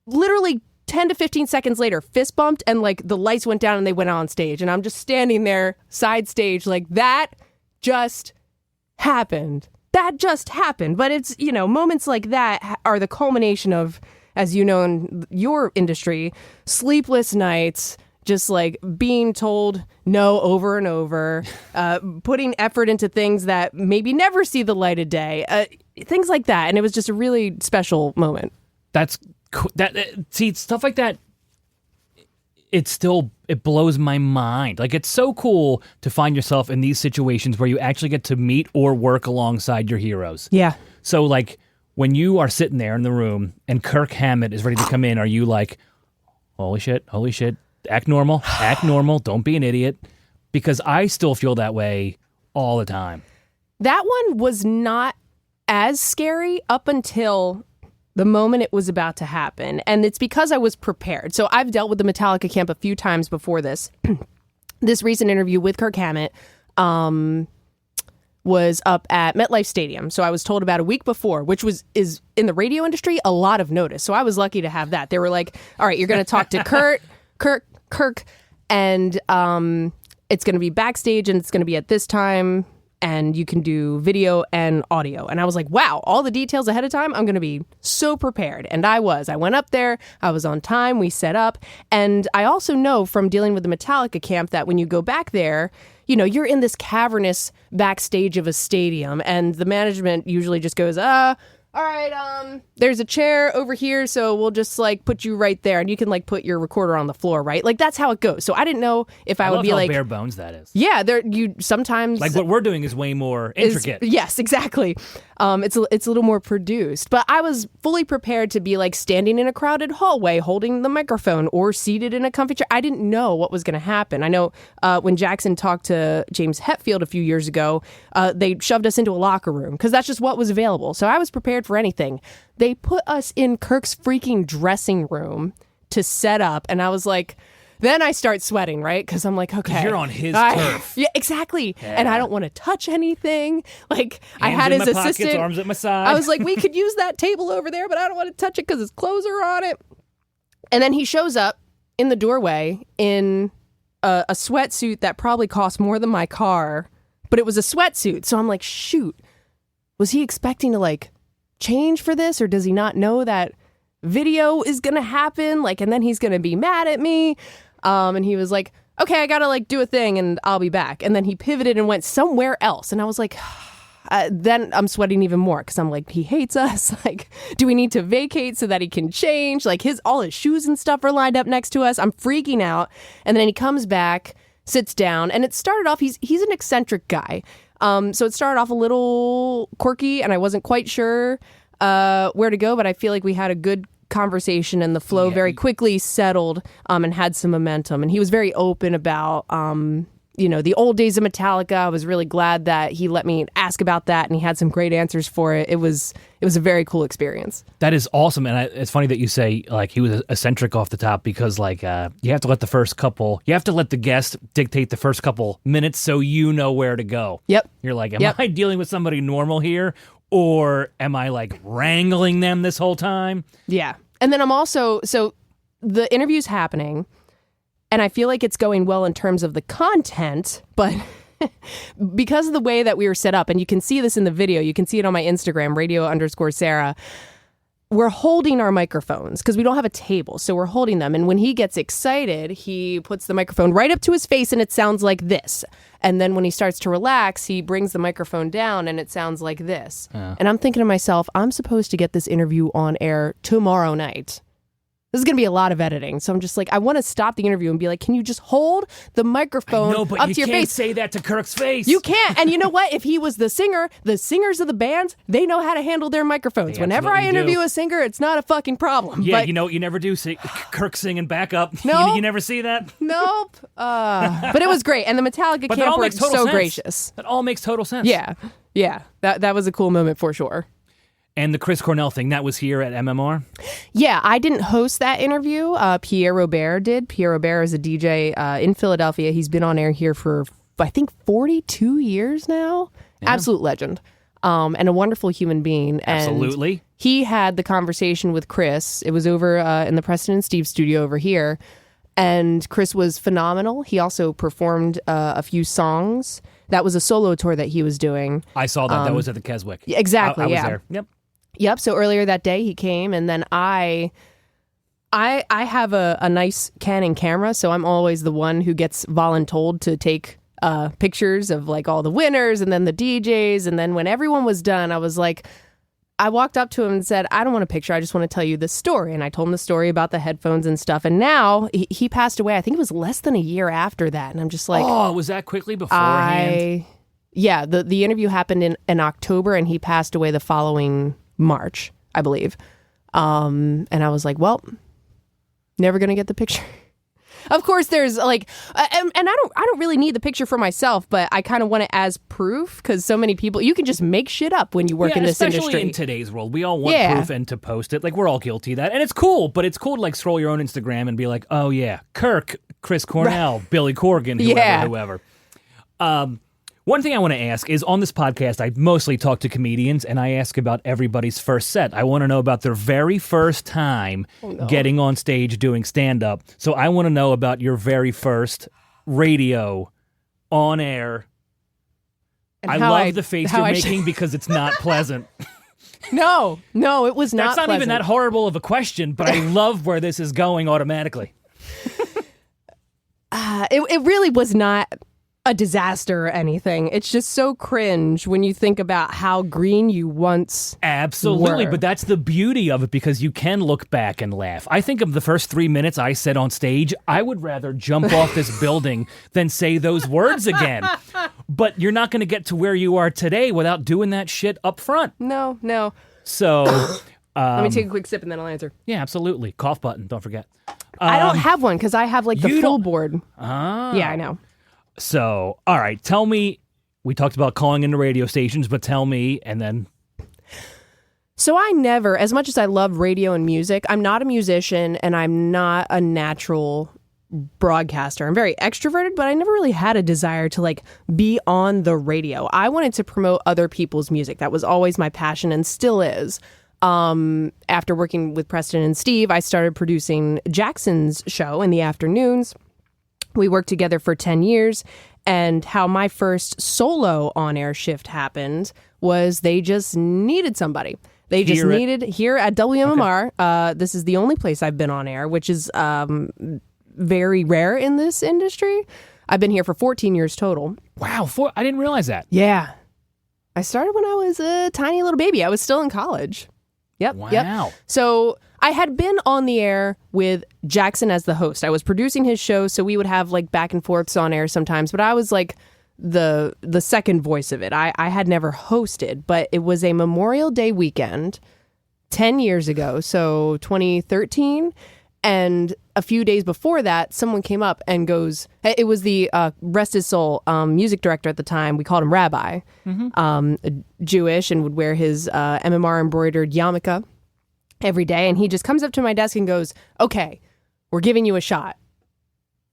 Speaker 2: literally 10 to 15 seconds later, fist bumped and like the lights went down and they went on stage. And I'm just standing there side stage like that just happened. That just happened. But it's, moments like that are the culmination of, as you know, in your industry, sleepless nights, just like being told no over and over, putting effort into things that maybe never see the light of day, things like that. And it was just a really special moment.
Speaker 1: That's see, stuff like that. It blows my mind. Like, it's so cool to find yourself in these situations where you actually get to meet or work alongside your heroes.
Speaker 2: Yeah.
Speaker 1: So like, when you are sitting there in the room and Kirk Hammett is ready to come in, are you like, holy shit, act normal, don't be an idiot? Because I still feel that way all the time.
Speaker 2: That one was not as scary up until the moment it was about to happen. And it's because I was prepared. So I've dealt with the Metallica camp a few times before this. This recent interview with Kirk Hammett, was up at MetLife Stadium. So I was told about a week before, which is in the radio industry, a lot of notice. So I was lucky to have that. They were like, all right, you're going to talk to Kirk, and it's going to be backstage and it's going to be at this time and you can do video and audio. And I was like, wow, all the details ahead of time. I'm going to be so prepared. And I went up there. I was on time. We set up. And I also know from dealing with the Metallica camp that when you go back there, you're in this cavernous backstage of a stadium and the management usually just goes, all right, there's a chair over here, so we'll just like put you right there and you can like put your recorder on the floor, right? Like that's how it goes. So I didn't know if I would be like
Speaker 1: bare bones that is.
Speaker 2: Yeah, you sometimes
Speaker 1: like what we're doing is way more intricate.
Speaker 2: Yes, exactly. It's a little more produced, but I was fully prepared to be like standing in a crowded hallway holding the microphone or seated in a comfy chair. I didn't know what was going to happen. I know when Jackson talked to James Hetfield a few years ago, they shoved us into a locker room because that's just what was available. So I was prepared for anything. They put us in Kirk's freaking dressing room to set up, and I was like, then I start sweating, right? Because I'm like, okay,
Speaker 1: you're on his turf.
Speaker 2: Yeah, exactly. Yeah. And I don't want to touch anything. Like
Speaker 1: Hands
Speaker 2: I had
Speaker 1: in
Speaker 2: his
Speaker 1: my
Speaker 2: assistant.
Speaker 1: Pockets, arms at my side.
Speaker 2: I was like, we could use that table over there, but I don't want to touch it because his clothes are on it. And then he shows up in the doorway in a sweatsuit that probably cost more than my car, but it was a sweatsuit. So I'm like, shoot, was he expecting to like change for this, or does he not know that video is gonna happen? Like, and then he's gonna be mad at me. And he was like, okay, I gotta like do a thing and I'll be back. And then he pivoted and went somewhere else. And I was like, then I'm sweating even more because I'm like, he hates us. Like, do we need to vacate so that he can change? Like all his shoes and stuff are lined up next to us. I'm freaking out. And then he comes back, sits down, and it started off, he's an eccentric guy. So it started off a little quirky and I wasn't quite sure where to go, but I feel like we had a good conversation and the flow very quickly settled and had some momentum. And he was very open about the old days of Metallica. I was really glad that he let me ask about that, and he had some great answers for it. It was a very cool experience.
Speaker 1: That is awesome, and it's funny that you say like he was eccentric off the top, because like you have to let the guest dictate the first couple minutes so you know where to go.
Speaker 2: Yep.
Speaker 1: You're like, am I dealing with somebody normal here, or am I like wrangling them this whole time?
Speaker 2: Yeah, and then I'm also the interview's happening. And I feel like it's going well in terms of the content, but because of the way that we were set up, and you can see this in the video, you can see it on my Instagram, radio_Sara, we're holding our microphones because we don't have a table. So we're holding them. And when he gets excited, he puts the microphone right up to his face and it sounds like this. And then when he starts to relax, he brings the microphone down and it sounds like this. And I'm thinking to myself, I'm supposed to get this interview on air tomorrow night. This is going to be a lot of editing. So I'm just like, I want to stop the interview and be like, can you just hold the microphone up to your face?
Speaker 1: You can't say that to Kirk's face.
Speaker 2: You can't. And you know what? If he was the singer, the singers of the bands, they know how to handle their microphones. Whenever I interview a singer, it's not a fucking problem.
Speaker 1: Yeah,
Speaker 2: but,
Speaker 1: you know what you never do? Kirk singing backup.
Speaker 2: No.
Speaker 1: You never see that?
Speaker 2: Nope. But it was great. And the Metallica camp were so gracious.
Speaker 1: That all makes total sense.
Speaker 2: Yeah. Yeah. That was a cool moment for sure.
Speaker 1: And the Chris Cornell thing, that was here at MMR?
Speaker 2: Yeah, I didn't host that interview. Pierre Robert did. Pierre Robert is a DJ in Philadelphia. He's been on air here for, I think, 42 years now. Yeah. Absolute legend. And a wonderful human being.
Speaker 1: Absolutely.
Speaker 2: And he had the conversation with Chris. It was over in the Preston and Steve studio over here. And Chris was phenomenal. He also performed a few songs. That was a solo tour that he was doing.
Speaker 1: I saw that. That was at the Keswick.
Speaker 2: Exactly,
Speaker 1: I was there.
Speaker 2: Yep. So earlier that day he came, and then I have a nice Canon camera, so I'm always the one who gets voluntold to take pictures of like all the winners and then the DJs. And then when everyone was done, I walked up to him and said, I don't want a picture. I just want to tell you this story. And I told him the story about the headphones and stuff. And now he passed away. I think it was less than a year after that. And I'm just like,
Speaker 1: oh, was that quickly beforehand?
Speaker 2: Yeah, the interview happened in October, and he passed away the following March, I believe. And I was like, well, never gonna get the picture. Of course, there's like, and I don't really need the picture for myself, but I kind of want it as proof, because so many people, you can just make shit up when you work in this industry.
Speaker 1: Especially in today's world, we all want proof and to post it. Like, we're all guilty of that, and it's cool. But it's cool to like scroll your own Instagram and be like, oh yeah, Kirk, Chris Cornell, Billy Corgan, whoever. One thing I want to ask is, on this podcast, I mostly talk to comedians, and I ask about everybody's first set. I want to know about their very first time getting on stage doing stand-up. So I want to know about your very first radio on air. And I love the face you're making because it's not pleasant.
Speaker 2: No, it was not
Speaker 1: That's not
Speaker 2: pleasant.
Speaker 1: even that horrible of a question, but I love where this is going automatically.
Speaker 2: It really was not a disaster or anything. It's just so cringe when you think about how green you once
Speaker 1: Absolutely,
Speaker 2: were.
Speaker 1: But that's the beauty of it, because you can look back and laugh. I think of the first 3 minutes I said on stage, I would rather jump off this building than say those words again. But you're not going to get to where you are today without doing that shit up front.
Speaker 2: No.
Speaker 1: So
Speaker 2: Let me take a quick sip and then I'll answer.
Speaker 1: Yeah, absolutely. Cough button, don't forget.
Speaker 2: I don't have one because I have like the full board.
Speaker 1: Ah.
Speaker 2: Yeah, I know.
Speaker 1: So, all right, tell me, we talked about calling into radio stations, but tell me, and then...
Speaker 2: So I never, as much as I love radio and music, I'm not a musician and I'm not a natural broadcaster. I'm very extroverted, but I never really had a desire to like be on the radio. I wanted to promote other people's music. That was always my passion and still is. After working with Preston and Steve, I started producing Jackson's show in the afternoons. We worked together for 10 years, and how my first solo on-air shift happened was they just needed somebody. They just needed, here at WMMR, this is the only place I've been on air, which is very rare in this industry. I've been here for 14 years total.
Speaker 1: Wow, I didn't realize that.
Speaker 2: Yeah. I started when I was a tiny little baby. I was still in college. Yep.
Speaker 1: Wow.
Speaker 2: Yep. So I had been on the air with Jackson as the host. I was producing his show, so we would have like back and forths on air sometimes, but I was like the second voice of it. I had never hosted, but it was a Memorial Day weekend 10 years ago, so 2013, And a few days before that, someone came up and goes, it was the rest his soul music director at the time. We called him Rabbi, Jewish, and would wear his MMR embroidered yarmulke every day. And he just comes up to my desk and goes, okay, we're giving you a shot.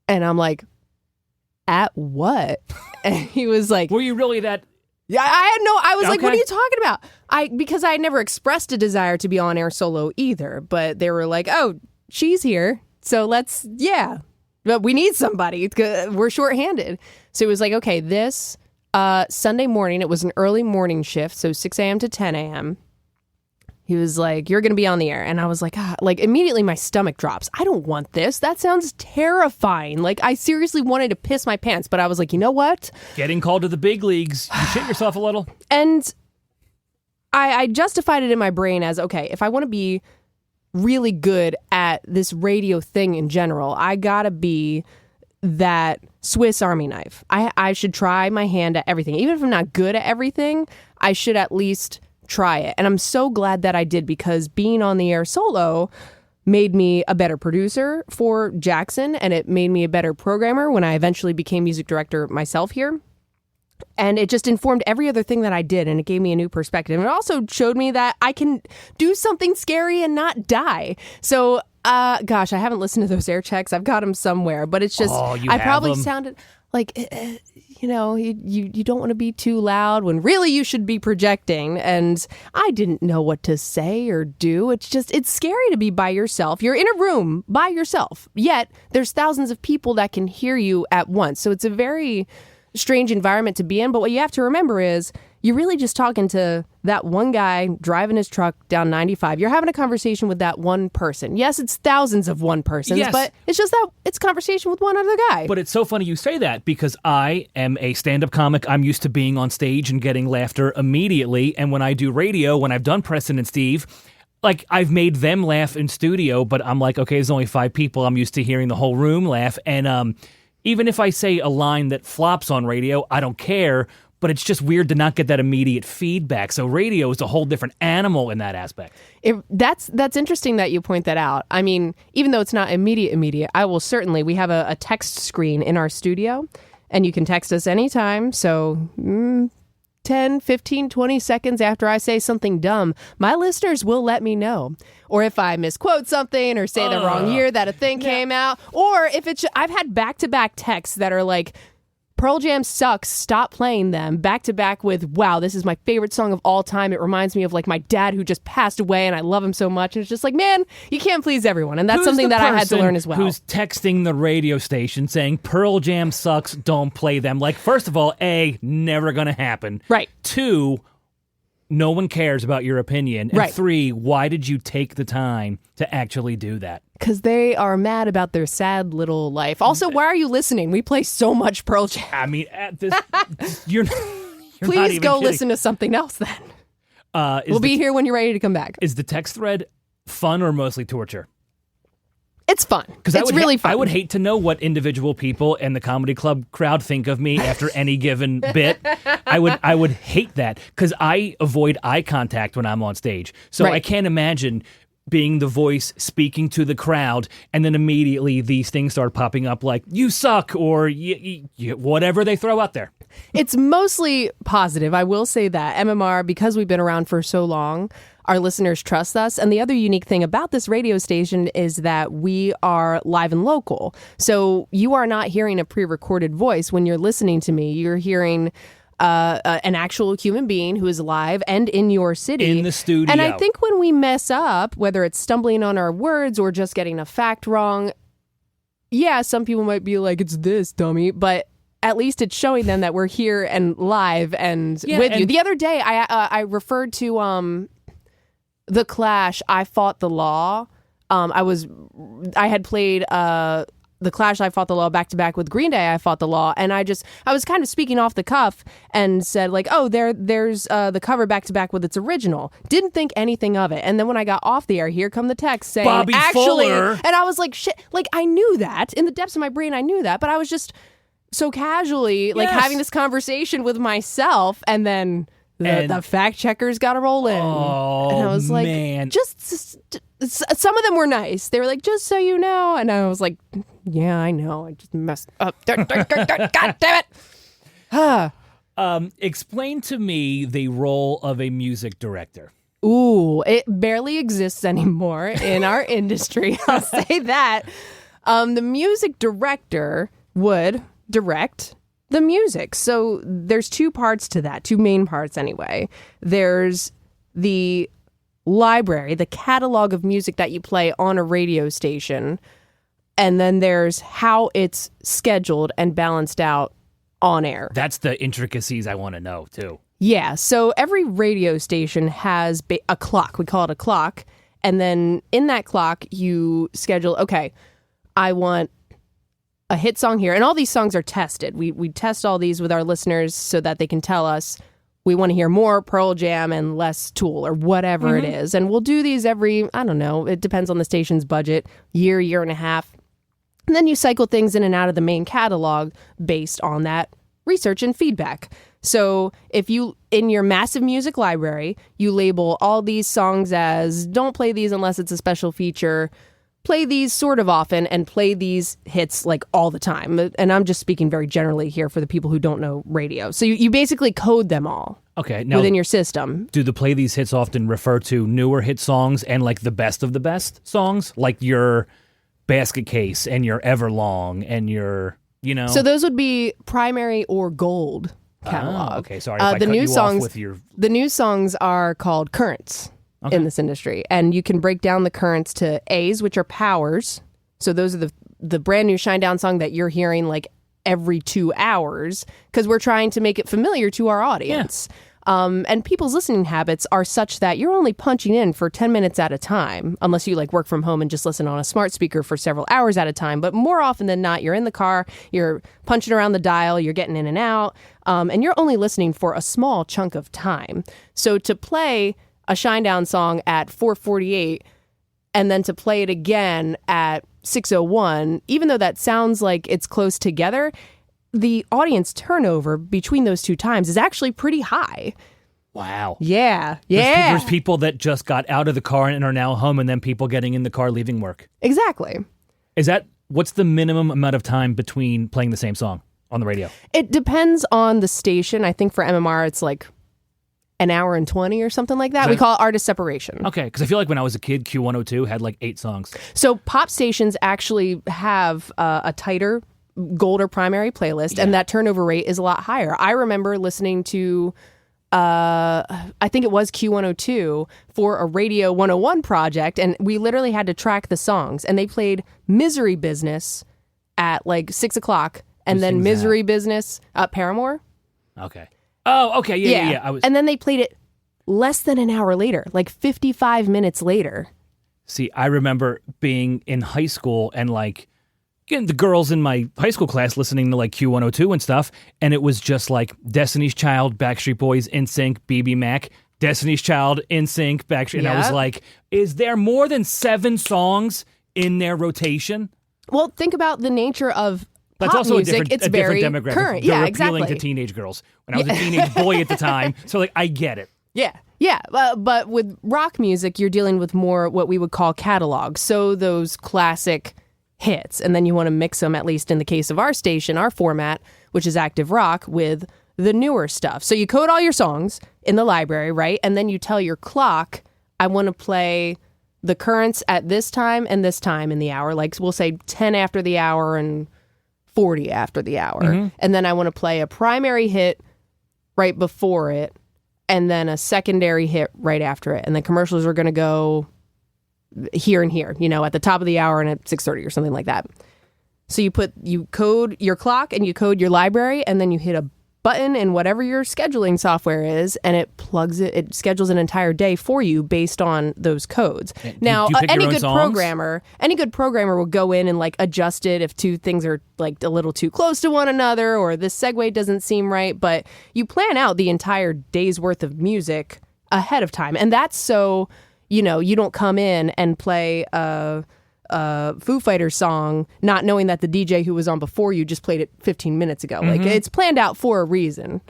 Speaker 2: And I'm like, at what? And he was like,
Speaker 1: were you really that?
Speaker 2: Yeah, I was like, what are you talking about? Because I had never expressed a desire to be on air solo either. But they were like, oh, she's here. So but we need somebody. We're shorthanded. So it was like, okay, this Sunday morning, it was an early morning shift. So 6 a.m. to 10 a.m. He was like, you're going to be on the air. And I was like, immediately my stomach drops. I don't want this. That sounds terrifying. Like, I seriously wanted to piss my pants. But I was like, you know what?
Speaker 1: Getting called to the big leagues. You shit yourself a little.
Speaker 2: And I justified it in my brain as, okay, if I want to be really good at this radio thing in general, I got to be that Swiss Army knife. I should try my hand at everything. Even if I'm not good at everything, I should at least try it. And I'm so glad that I did, because being on the air solo made me a better producer for Jackson, and it made me a better programmer when I eventually became music director myself here. And it just informed every other thing that I did, and it gave me a new perspective. And it also showed me that I can do something scary and not die. So, gosh, I haven't listened to those air checks. I've got them somewhere, but it's just, I probably sounded like, you don't want to be too loud when really you should be projecting. And I didn't know what to say or do. It's scary to be by yourself. You're in a room by yourself, yet there's thousands of people that can hear you at once. So it's a very strange environment to be in. But what you have to remember is you're really just talking to that one guy driving his truck down 95. You're having a conversation with that one person. Yes, it's thousands of one persons, but it's just that it's conversation with one other guy.
Speaker 1: But it's so funny you say that, because I am a stand-up comic. I'm used to being on stage and getting laughter immediately. And when I do radio, when I've done Preston and Steve, like, I've made them laugh in studio, but I'm like, okay, there's only 5 people. I'm used to hearing the whole room laugh. And even if I say a line that flops on radio, I don't care. But it's just weird to not get that immediate feedback. So radio is a whole different animal in that aspect.
Speaker 2: That's interesting that you point that out. I mean, even though it's not immediate, I will certainly, we have a text screen in our studio, and you can text us anytime. So 10, 15, 20 seconds after I say something dumb, my listeners will let me know. Or if I misquote something or say the wrong year that a thing came out. Or if I've had back-to-back texts that are like, Pearl Jam sucks, stop playing them, back to back with, wow, this is my favorite song of all time. It reminds me of like my dad who just passed away and I love him so much. And it's just like, man, you can't please everyone. And that's something that I had to learn as well.
Speaker 1: Who's texting the radio station saying Pearl Jam sucks, don't play them? Like, first of all, A, never gonna happen.
Speaker 2: Right.
Speaker 1: 2, no one cares about your opinion. And 3, why did you take the time to actually do that?
Speaker 2: Because they are mad about their sad little life. Also, why are you listening? We play so much Pearl Jam.
Speaker 1: I mean, you're
Speaker 2: Please
Speaker 1: not even
Speaker 2: go
Speaker 1: kidding.
Speaker 2: listen to something else then. We'll be here when you're ready to come back.
Speaker 1: Is the text thread fun or mostly torture?
Speaker 2: It's fun. It's really fun.
Speaker 1: I would hate to know what individual people in the comedy club crowd think of me after any given bit. I would hate that, because I avoid eye contact when I'm on stage. So I can't imagine being the voice speaking to the crowd, and then immediately these things start popping up like, you suck, or whatever they throw out there.
Speaker 2: It's mostly positive. I will say that. MMR, because we've been around for so long, our listeners trust us. And the other unique thing about this radio station is that we are live and local. So you are not hearing a pre-recorded voice when you're listening to me. You're hearing an actual human being who is live and in your city.
Speaker 1: In the studio.
Speaker 2: And I think when we mess up, whether it's stumbling on our words or just getting a fact wrong, some people might be like, it's this, dummy. But at least it's showing them that we're here and live and with you. The other day, I referred to The Clash, I Fought the Law. I had played The Clash, I Fought the Law back to back with Green Day, I Fought the Law. And I was kind of speaking off the cuff and said like, oh, there's the cover back to back with its original. Didn't think anything of it. And then when I got off the air, here come the text saying,
Speaker 1: Bobby
Speaker 2: actually,
Speaker 1: Fuller.
Speaker 2: And I was like, shit, like I knew that in the depths of my brain. I knew that, but I was just so casually like having this conversation with myself. And then The fact checkers got to roll in.
Speaker 1: Oh,
Speaker 2: and I was like,
Speaker 1: man.
Speaker 2: just some of them were nice. They were like, just so you know. And I was like, yeah, I know. I just messed up. God damn it.
Speaker 1: Explain to me the role of a music director.
Speaker 2: Ooh, it barely exists anymore in our industry. I'll say that. The music director would direct the music. So there's two parts to that, two main parts anyway. There's the library, the catalog of music that you play on a radio station. And then there's how it's scheduled and balanced out on air.
Speaker 1: That's the intricacies I want to know, too.
Speaker 2: Yeah. So every radio station has a clock. We call it a clock. And then in that clock, you schedule, okay, I want a hit song here. And all these songs are tested. We test all these with our listeners so that they can tell us we want to hear more Pearl Jam and less Tool or whatever it is. And we'll do these every, I don't know, it depends on the station's budget, year and a half. And then you cycle things in and out of the main catalog based on that research and feedback. So if you, in your massive music library, you label all these songs as don't play these unless it's a special feature, play these sort of often, and play these hits like all the time. And I'm just speaking very generally here for the people who don't know radio. So you basically code them all within your system.
Speaker 1: Do the play these hits often refer to newer hit songs and like the best of the best songs? Like your Basket Case and your Everlong and your, you know?
Speaker 2: So those would be primary or gold catalog.
Speaker 1: Okay, sorry if I cut you off with your...
Speaker 2: The new songs are called currents. Okay. In this industry. And you can break down the currents to A's, which are powers. So those are the brand new Shinedown song that you're hearing like every 2 hours because we're trying to make it familiar to our audience. Yeah. And people's listening habits are such that you're only punching in for 10 minutes at a time, unless you like work from home and just listen on a smart speaker for several hours at a time. But more often than not, you're in the car, you're punching around the dial, you're getting in and out, and you're only listening for a small chunk of time. So to play a Shinedown song at 4:48 and then to play it again at 6:01, even though that sounds like it's close together, the audience turnover between those two times is actually pretty high.
Speaker 1: Wow.
Speaker 2: Yeah.
Speaker 1: There's people that just got out of the car and are now home, and then people getting in the car leaving work.
Speaker 2: Exactly.
Speaker 1: What's the minimum amount of time between playing the same song on the radio?
Speaker 2: It depends on the station. I think for MMR, it's like an hour and 20 or something like that. We call it artist separation.
Speaker 1: Okay, because I feel like when I was a kid, Q102 had like 8 songs.
Speaker 2: So pop stations actually have a tighter gold or primary playlist, and that turnover rate is a lot higher. I remember listening to, I think it was Q102 for a Radio 101 project, and we literally had to track the songs, and they played Misery Business at like 6 o'clock, and then Misery Business, Paramore.
Speaker 1: Okay. Oh, okay, yeah.
Speaker 2: And then they played it less than an hour later, like 55 minutes later.
Speaker 1: See, I remember being in high school and like getting the girls in my high school class listening to like Q102 and stuff, and it was just like Destiny's Child, Backstreet Boys, NSYNC, BB Mac, Destiny's Child, NSYNC, Backstreet, and I was like, is there more than 7 songs in their rotation?
Speaker 2: Well, think about the nature of
Speaker 1: That's
Speaker 2: pop
Speaker 1: also
Speaker 2: music.
Speaker 1: a different demographic.
Speaker 2: Current.
Speaker 1: They're
Speaker 2: Yeah,
Speaker 1: appealing
Speaker 2: exactly.
Speaker 1: to teenage girls. When I was a teenage boy at the time, so like I get it.
Speaker 2: Yeah. But with rock music, you're dealing with more what we would call catalogs. So those classic hits, and then you want to mix them, at least in the case of our station, our format, which is active rock, with the newer stuff. So you code all your songs in the library, right? And then you tell your clock, I want to play the currents at this time and this time in the hour. Like we'll say 10 after the hour and 40 after the hour. Mm-hmm. And then I want to play a primary hit right before it, and then a secondary hit right after it. And the commercials are going to go here and here, at the top of the hour and at 6:30 or something like that. So you code your clock and you code your library, and then you hit a button in whatever your scheduling software is, and it schedules an entire day for you based on those codes. Now, any good programmer will go in and like adjust it if two things are like a little too close to one another, or this segue doesn't seem right, but you plan out the entire day's worth of music ahead of time. And that's so, you don't come in and play a Foo Fighters song not knowing that the DJ who was on before you just played it 15 minutes ago. Mm-hmm. Like, it's planned out for a reason.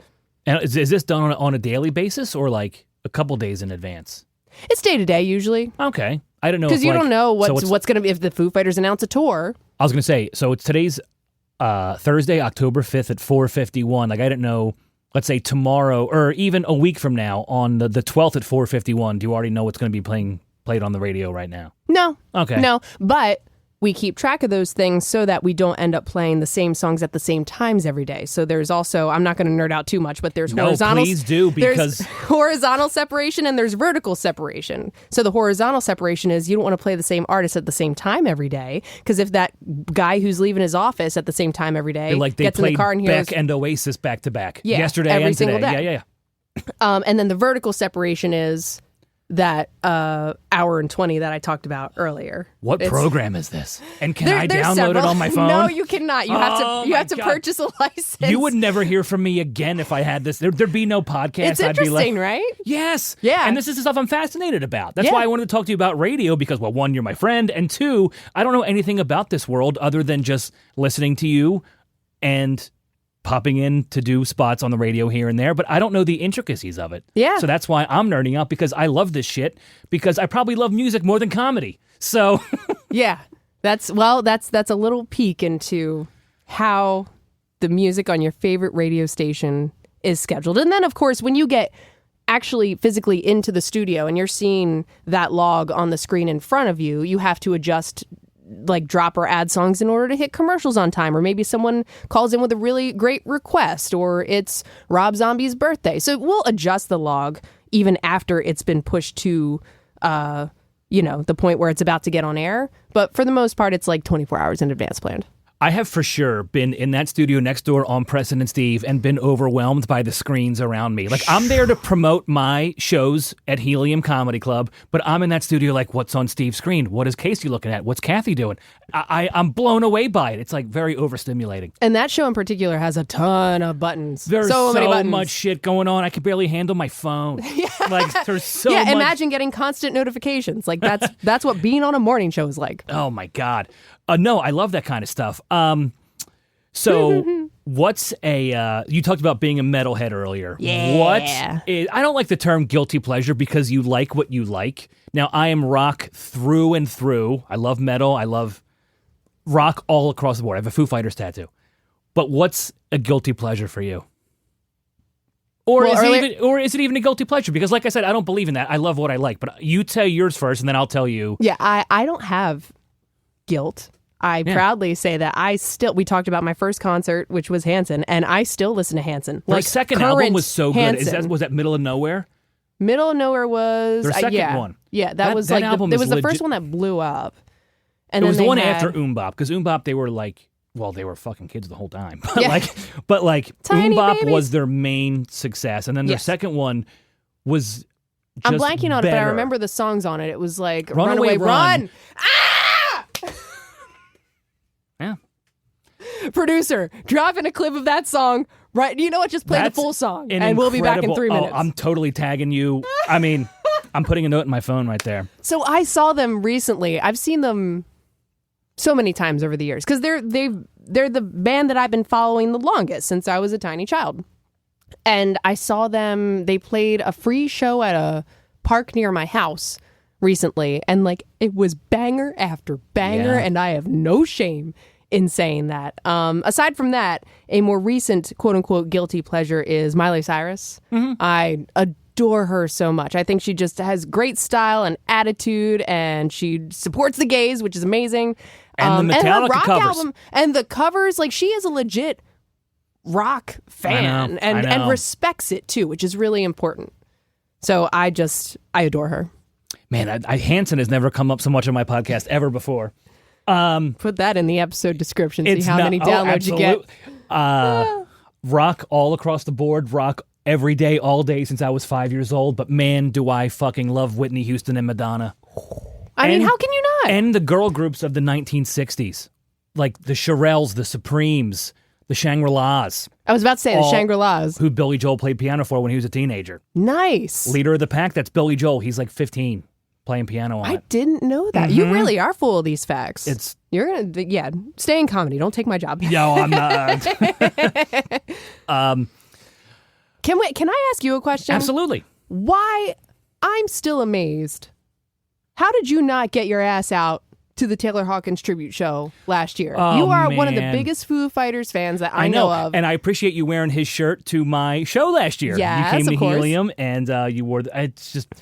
Speaker 1: And is this done on a daily basis or like a couple days in advance?
Speaker 2: It's day to day usually.
Speaker 1: Okay. I don't know.
Speaker 2: Because you don't know what's going to be if the Foo Fighters announce a tour.
Speaker 1: I was going to say, so it's today's Thursday, October 5th at 4:51. Like, I don't know, let's say tomorrow or even a week from now on the 12th at 4:51. Do you already know what's going to be played on the radio right now?
Speaker 2: No.
Speaker 1: Okay.
Speaker 2: No, but we keep track of those things so that we don't end up playing the same songs at the same times every day. So there's also, I'm not going to nerd out too much, but there's horizontal.
Speaker 1: Please do, because
Speaker 2: there's horizontal separation and there's vertical separation. So the horizontal separation is you don't want to play the same artist at the same time every day, because if that guy who's leaving his office at the same time every day gets in the car and hears
Speaker 1: Beck and Oasis back to back, yesterday
Speaker 2: every
Speaker 1: and
Speaker 2: single
Speaker 1: today.
Speaker 2: day.
Speaker 1: Yeah.
Speaker 2: And then the vertical separation is that hour and 20 that I talked about earlier.
Speaker 1: What program is this? And can I
Speaker 2: there's
Speaker 1: download
Speaker 2: several.
Speaker 1: it on my phone?
Speaker 2: No, you cannot. You have to purchase a license.
Speaker 1: You would never hear from me again if I had this. There'd be no podcast.
Speaker 2: It's interesting, right?
Speaker 1: Yes.
Speaker 2: Yeah.
Speaker 1: And this is the stuff I'm fascinated about. That's why I wanted to talk to you about radio, because, well, one, you're my friend, and two, I don't know anything about this world other than just listening to you and popping in to do spots on the radio here and there, but I don't know the intricacies of it.
Speaker 2: Yeah.
Speaker 1: So that's why I'm nerding out, because I love this shit, because I probably love music more than comedy. So
Speaker 2: yeah, that's a little peek into how the music on your favorite radio station is scheduled. And then, of course, when you get actually physically into the studio and you're seeing that log on the screen in front of you, you have to adjust, like drop or add songs in order to hit commercials on time, or maybe someone calls in with a really great request, or it's Rob Zombie's birthday. So we'll adjust the log even after it's been pushed to, the point where it's about to get on air. But for the most part, it's like 24 hours in advance planned.
Speaker 1: I have for sure been in that studio next door on Preston and Steve and been overwhelmed by the screens around me. Like, I'm there to promote my shows at Helium Comedy Club, but I'm in that studio like, what's on Steve's screen? What is Casey looking at? What's Kathy doing? I'm blown away by it. It's like very overstimulating.
Speaker 2: And that show in particular has a ton of buttons.
Speaker 1: There's
Speaker 2: so many buttons.
Speaker 1: Much shit going on. I could barely handle my phone. Like, there's so much.
Speaker 2: Imagine getting constant notifications. Like, that's what being on a morning show is like.
Speaker 1: Oh my God. No, I love that kind of stuff. So what's you talked about being a metalhead earlier.
Speaker 2: Yeah.
Speaker 1: I don't like the term guilty pleasure, because you like what you like. Now, I am rock through and through. I love metal. I love rock all across the board. I have a Foo Fighters tattoo. But what's a guilty pleasure for you? Or is it even a guilty pleasure? Because like I said, I don't believe in that. I love what I like. But you tell yours first, and then I'll tell you.
Speaker 2: Yeah, I don't have guilt. I proudly say that we talked about my first concert, which was Hanson, and I still listen to Hanson.
Speaker 1: Their second album was so good. Was that Middle of Nowhere?
Speaker 2: Middle of Nowhere was
Speaker 1: their second one.
Speaker 2: Yeah, that was like it was the first one that blew up. And
Speaker 1: it was the one after Bop, because Bop, they were like, well, they were fucking kids the whole time. But like
Speaker 2: Tiny
Speaker 1: Bop
Speaker 2: babies.
Speaker 1: was their main success, and then their second one was just
Speaker 2: I'm blanking on it, but I
Speaker 1: better.
Speaker 2: remember the songs on it. It was like
Speaker 1: Runaway
Speaker 2: Run.
Speaker 1: Yeah.
Speaker 2: Producer, drop in a clip of that song. Right, you know what? Just play the full song, and we'll be back in 3 minutes.
Speaker 1: Oh, I'm totally tagging you. I mean, I'm putting a note in my phone right there.
Speaker 2: So I saw them recently. I've seen them so many times over the years, because they're the band that I've been following the longest since I was a tiny child. And I saw them. They played a free show at a park near my house recently, and like it was banger after banger, and I have no shame in saying that. Aside from that, a more recent quote-unquote guilty pleasure is Miley Cyrus. I adore her so much. I think she just has great style and attitude, and she supports the gays, which is amazing.
Speaker 1: And the Metallica
Speaker 2: and her rock
Speaker 1: covers.
Speaker 2: album and the covers, like she is a legit rock fan
Speaker 1: I know.
Speaker 2: and respects it too, which is really important. So I adore her.
Speaker 1: Man, Hanson has never come up so much on my podcast ever before.
Speaker 2: Put that in the episode description. See how many downloads you get.
Speaker 1: Rock all across the board. Rock every day, all day since I was 5 years old. But man, do I fucking love Whitney Houston and Madonna.
Speaker 2: I mean, how can you not?
Speaker 1: And the girl groups of the 1960s, like the Shirelles, the Supremes, the Shangri-Las.
Speaker 2: I was about to say the Shangri-Las.
Speaker 1: Who Billy Joel played piano for when he was a teenager.
Speaker 2: Nice.
Speaker 1: Leader of the pack, that's Billy Joel. He's like 15. Playing piano on it.
Speaker 2: I didn't know that. You really are full of these facts. You're gonna, stay in comedy. Don't take my job.
Speaker 1: No, I'm not.
Speaker 2: Can I ask you a question?
Speaker 1: Absolutely.
Speaker 2: Why? I'm still amazed. How did you not get your ass out to the Taylor Hawkins tribute show last year?
Speaker 1: Oh,
Speaker 2: you are one of the
Speaker 1: man.
Speaker 2: biggest Foo Fighters fans that I know of.
Speaker 1: And I appreciate you wearing his shirt to my show last year.
Speaker 2: Yes,
Speaker 1: you came
Speaker 2: of
Speaker 1: to
Speaker 2: course.
Speaker 1: Helium, and you wore. It's just.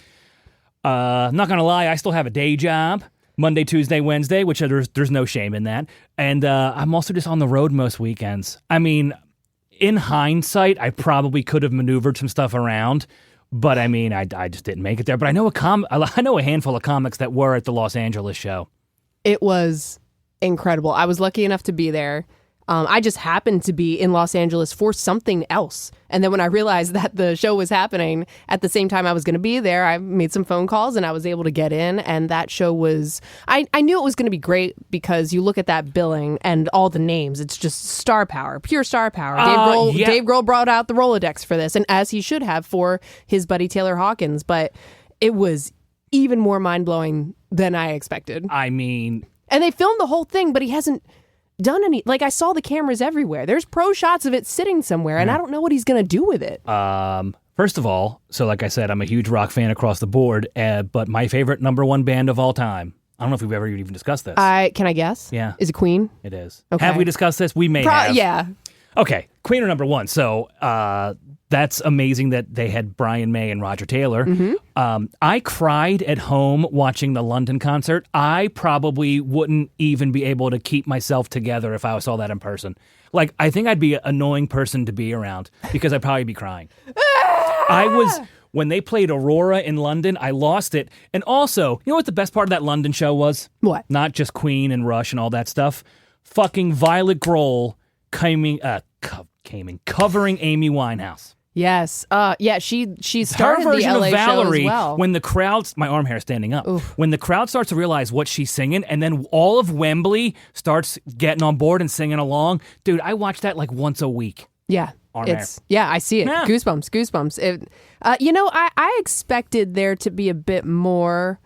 Speaker 1: Not gonna lie, I still have a day job. Monday, Tuesday, Wednesday, which there's no shame in that. And I'm also just on the road most weekends. I mean, in hindsight, I probably could have maneuvered some stuff around, but I mean, I just didn't make it there. But I know I know a handful of comics that were at the Los Angeles show.
Speaker 2: It was incredible. I was lucky enough to be there. I just happened to be in Los Angeles for something else. And then when I realized that the show was happening at the same time I was going to be there, I made some phone calls and I was able to get in. And that show was, I knew it was going to be great because you look at that billing and all the names. It's just star power, pure star power. Dave Grohl brought out the Rolodex for this, and as he should have for his buddy Taylor Hawkins. But it was even more mind-blowing than I expected.
Speaker 1: I mean...
Speaker 2: And they filmed the whole thing, but he hasn't done any. Like, I saw the cameras everywhere. There's pro shots of it sitting somewhere, and I don't know what he's going to do with it.
Speaker 1: First of all, so like I said, I'm a huge rock fan across the board, but my favorite number one band of all time. I don't know if we've ever even discussed this.
Speaker 2: Can I guess?
Speaker 1: Yeah.
Speaker 2: Is it Queen?
Speaker 1: It is.
Speaker 2: Okay.
Speaker 1: Have we discussed this? We may have.
Speaker 2: Yeah.
Speaker 1: Okay, Queen are number one. So that's amazing that they had Brian May and Roger Taylor.
Speaker 2: Mm-hmm.
Speaker 1: I cried at home watching the London concert. I probably wouldn't even be able to keep myself together if I saw that in person. Like, I think I'd be an annoying person to be around because I'd probably be crying. When they played Aurora in London, I lost it. And also, you know what the best part of that London show was?
Speaker 2: What?
Speaker 1: Not just Queen and Rush and all that stuff. Fucking Violet Grohl covering Amy Winehouse.
Speaker 2: Yes. Yeah, she started
Speaker 1: her version
Speaker 2: the LA
Speaker 1: of Valerie,
Speaker 2: show as well.
Speaker 1: when the crowd, my arm hair standing up,
Speaker 2: Oof.
Speaker 1: when the crowd starts to realize what she's singing, and then all of Wembley starts getting on board and singing along. Dude, I watch that like once a week.
Speaker 2: Yeah.
Speaker 1: Arm hair.
Speaker 2: Yeah, I see it.
Speaker 1: Yeah.
Speaker 2: Goosebumps. I expected there to be a bit more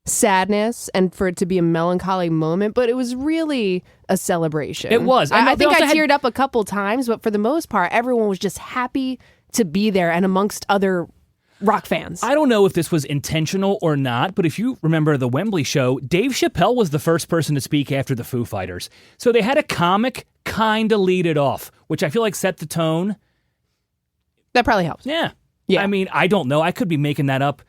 Speaker 2: sadness and for it to be a melancholy moment, but it was really a celebration.
Speaker 1: It was.
Speaker 2: I think I teared up a couple times, but for the most part, everyone was just happy to be there and amongst other rock fans.
Speaker 1: I don't know if this was intentional or not, but if you remember the Wembley show, Dave Chappelle was the first person to speak after the Foo Fighters. So they had a comic kind of lead it off, which I feel like set the tone.
Speaker 2: That probably helps.
Speaker 1: Yeah.
Speaker 2: Yeah.
Speaker 1: I mean, I don't know. I could be making that up,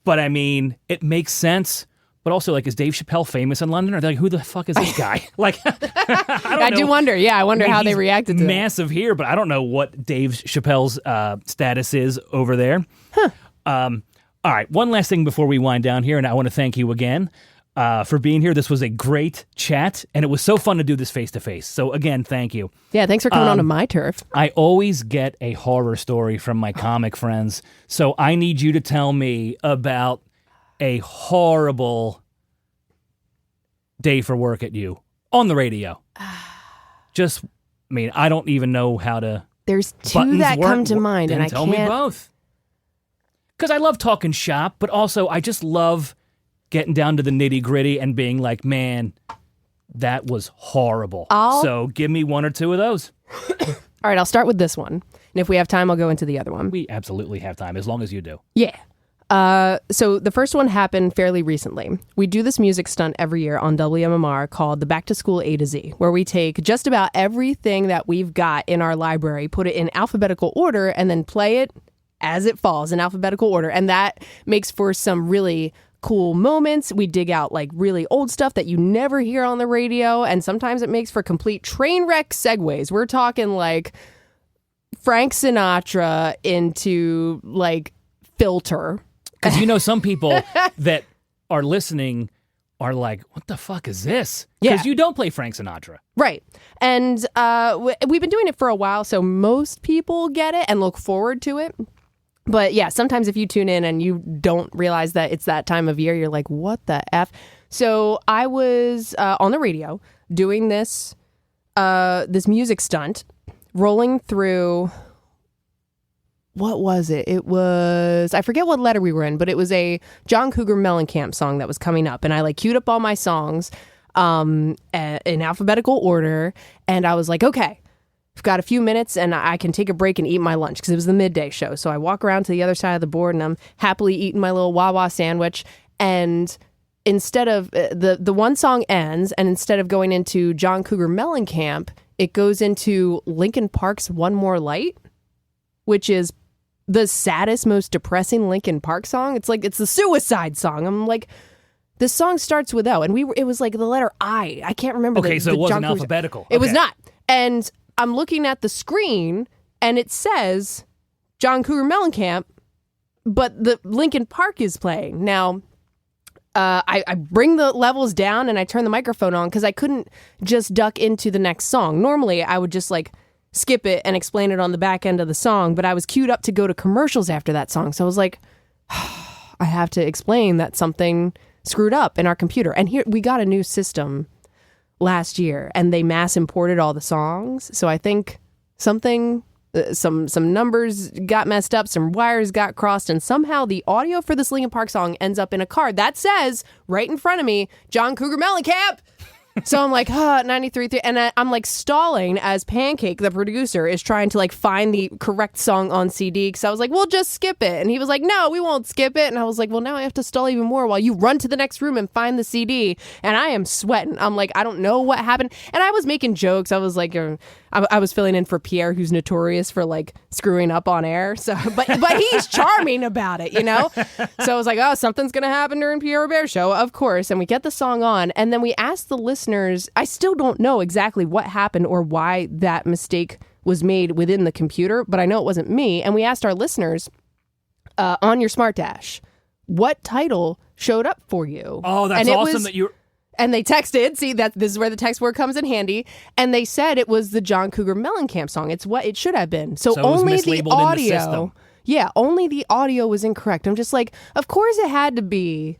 Speaker 1: but I mean, it makes sense. But also, like, is Dave Chappelle famous in London? Or they're like, who the fuck is this guy? Like, I
Speaker 2: do wonder. Yeah, I wonder how they reacted to it.
Speaker 1: Massive here, but I don't know what Dave Chappelle's status is over there.
Speaker 2: Huh.
Speaker 1: All right, one last thing before we wind down here, and I want to thank you again for being here. This was a great chat, and it was so fun to do this face-to-face. So, again, thank you.
Speaker 2: Yeah, thanks for coming on to my turf.
Speaker 1: I always get a horror story from my comic friends, so I need you to tell me about a horrible day for work at you on the radio. I don't even know how to.
Speaker 2: There's two that come to mind, and I
Speaker 1: tell
Speaker 2: can't.
Speaker 1: me both. Because I love talking shop, but also I just love getting down to the nitty gritty and being like, man, that was horrible. So give me one or two of those.
Speaker 2: All right, I'll start with this one, and if we have time, I'll go into the other one.
Speaker 1: We absolutely have time, as long as you do.
Speaker 2: Yeah. So the first one happened fairly recently. We do this music stunt every year on WMMR called the Back to School A to Z, where we take just about everything that we've got in our library, put it in alphabetical order, and then play it as it falls in alphabetical order. And that makes for some really cool moments. We dig out like really old stuff that you never hear on the radio. And sometimes it makes for complete train wreck segues. We're talking like Frank Sinatra into like Filter.
Speaker 1: Because you know some people that are listening are like, what the fuck is this? Because you don't play Frank Sinatra.
Speaker 2: Right. And we've been doing it for a while, so most people get it and look forward to it. But yeah, sometimes if you tune in and you don't realize that it's that time of year, you're like, what the F? So I was on the radio doing this music stunt, rolling through... What was it? It was, I forget what letter we were in, but it was a John Cougar Mellencamp song that was coming up. And I like queued up all my songs in alphabetical order. And I was like, okay, I've got a few minutes and I can take a break and eat my lunch because it was the midday show. So I walk around to the other side of the board and I'm happily eating my little Wawa sandwich. And instead of the one song ends, and instead of going into John Cougar Mellencamp, it goes into Linkin Park's One More Light, which is the saddest, most depressing Linkin Park song. It's like, it's the suicide song. I'm like, the song starts with O, and it was like the letter I. I can't remember.
Speaker 1: Okay, so it wasn't alphabetical.
Speaker 2: It was not. And I'm looking at the screen, and it says John Cougar Mellencamp, but the Linkin Park is playing. Now, I bring the levels down, and I turn the microphone on, because I couldn't just duck into the next song. Normally, I would just like skip it and explain it on the back end of the song, but I was queued up to go to commercials after that song. So I was like, I have to explain that something screwed up in our computer. And here, we got a new system last year, and they mass imported all the songs. So I think something, some numbers got messed up, some wires got crossed, and somehow the audio for this Linkin Park song ends up in a card that says right in front of me, John Cougar Mellencamp. So I'm like, 93.3, and I'm like stalling as Pancake, the producer, is trying to like find the correct song on CD, because I was like, we'll just skip it. And he was like, no, we won't skip it. And I was like, well, now I have to stall even more while you run to the next room and find the CD. And I am sweating. I'm like, I don't know what happened. And I was making jokes. I was like, I was filling in for Pierre, who's notorious for like screwing up on air. So, but he's charming about it, you know? So I was like, oh, something's going to happen during Pierre Robert's show, of course. And we get the song on, and then we asked the listeners, I still don't know exactly what happened or why that mistake was made within the computer, but I know it wasn't me. And we asked our listeners on your Smart Dash, what title showed up for you?
Speaker 1: Oh, that's awesome that you...
Speaker 2: And they texted, see, this is where the text word comes in handy, and they said it was the John Cougar Mellencamp song. It's what it should have been. So only the audio... Yeah, only the audio was incorrect. I'm just like, of course it had to be,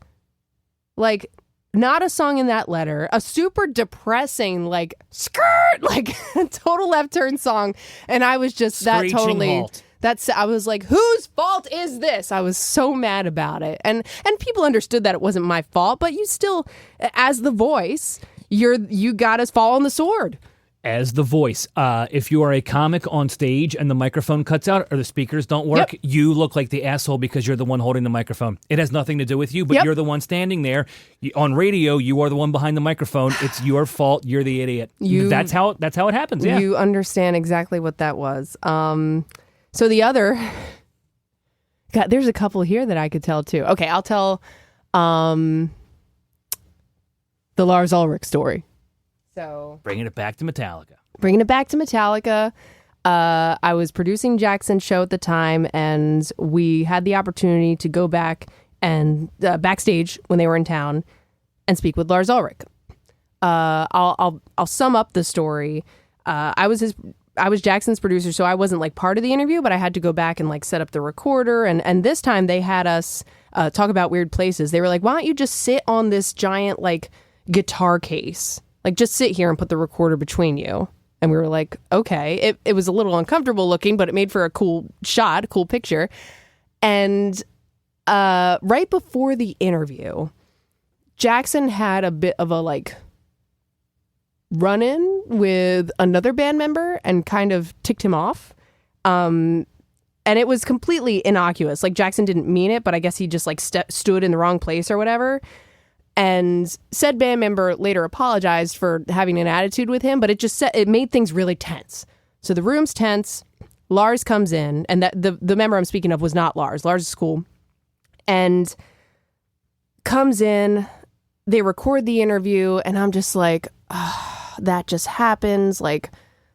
Speaker 2: like... Not a song in that letter, a super depressing, like, skirt, like, total left turn song. And I was just that totally,
Speaker 1: halt.
Speaker 2: I was like, whose fault is this? I was so mad about it. And people understood that it wasn't my fault, but you still, as the voice, you got to fall on the sword.
Speaker 1: As the voice, if you are a comic on stage and the microphone cuts out or the speakers don't work, you look like the asshole because you're the one holding the microphone. It has nothing to do with you, but you're the one standing there. On radio, you are the one behind the microphone. It's your fault. You're the idiot. That's how it happens. Yeah,
Speaker 2: you understand exactly what that was. So the other, God, there's a couple here that I could tell too. Okay, I'll tell the Lars Ulrich story. So
Speaker 1: bringing it back to Metallica.
Speaker 2: I was producing Jackson's show at the time, and we had the opportunity to go back and backstage when they were in town and speak with Lars Ulrich. I'll sum up the story. I was Jackson's producer, so I wasn't like part of the interview, but I had to go back and like set up the recorder. And this time they had us talk about weird places. They were like, why don't you just sit on this giant like guitar case? Like, just sit here and put the recorder between you. And we were like, okay. It was a little uncomfortable looking, but it made for a cool shot, a cool picture. And right before the interview, Jackson had a bit of a, like, run-in with another band member and kind of ticked him off. And it was completely innocuous. Like, Jackson didn't mean it, but I guess he just, like, stood in the wrong place or whatever. And said band member later apologized for having an attitude with him, but it made things really tense. So the room's tense. Lars comes in, and that the member I'm speaking of was not Lars. Lars is cool. And comes in, they record the interview, and I'm just like, oh, that just happens. Like,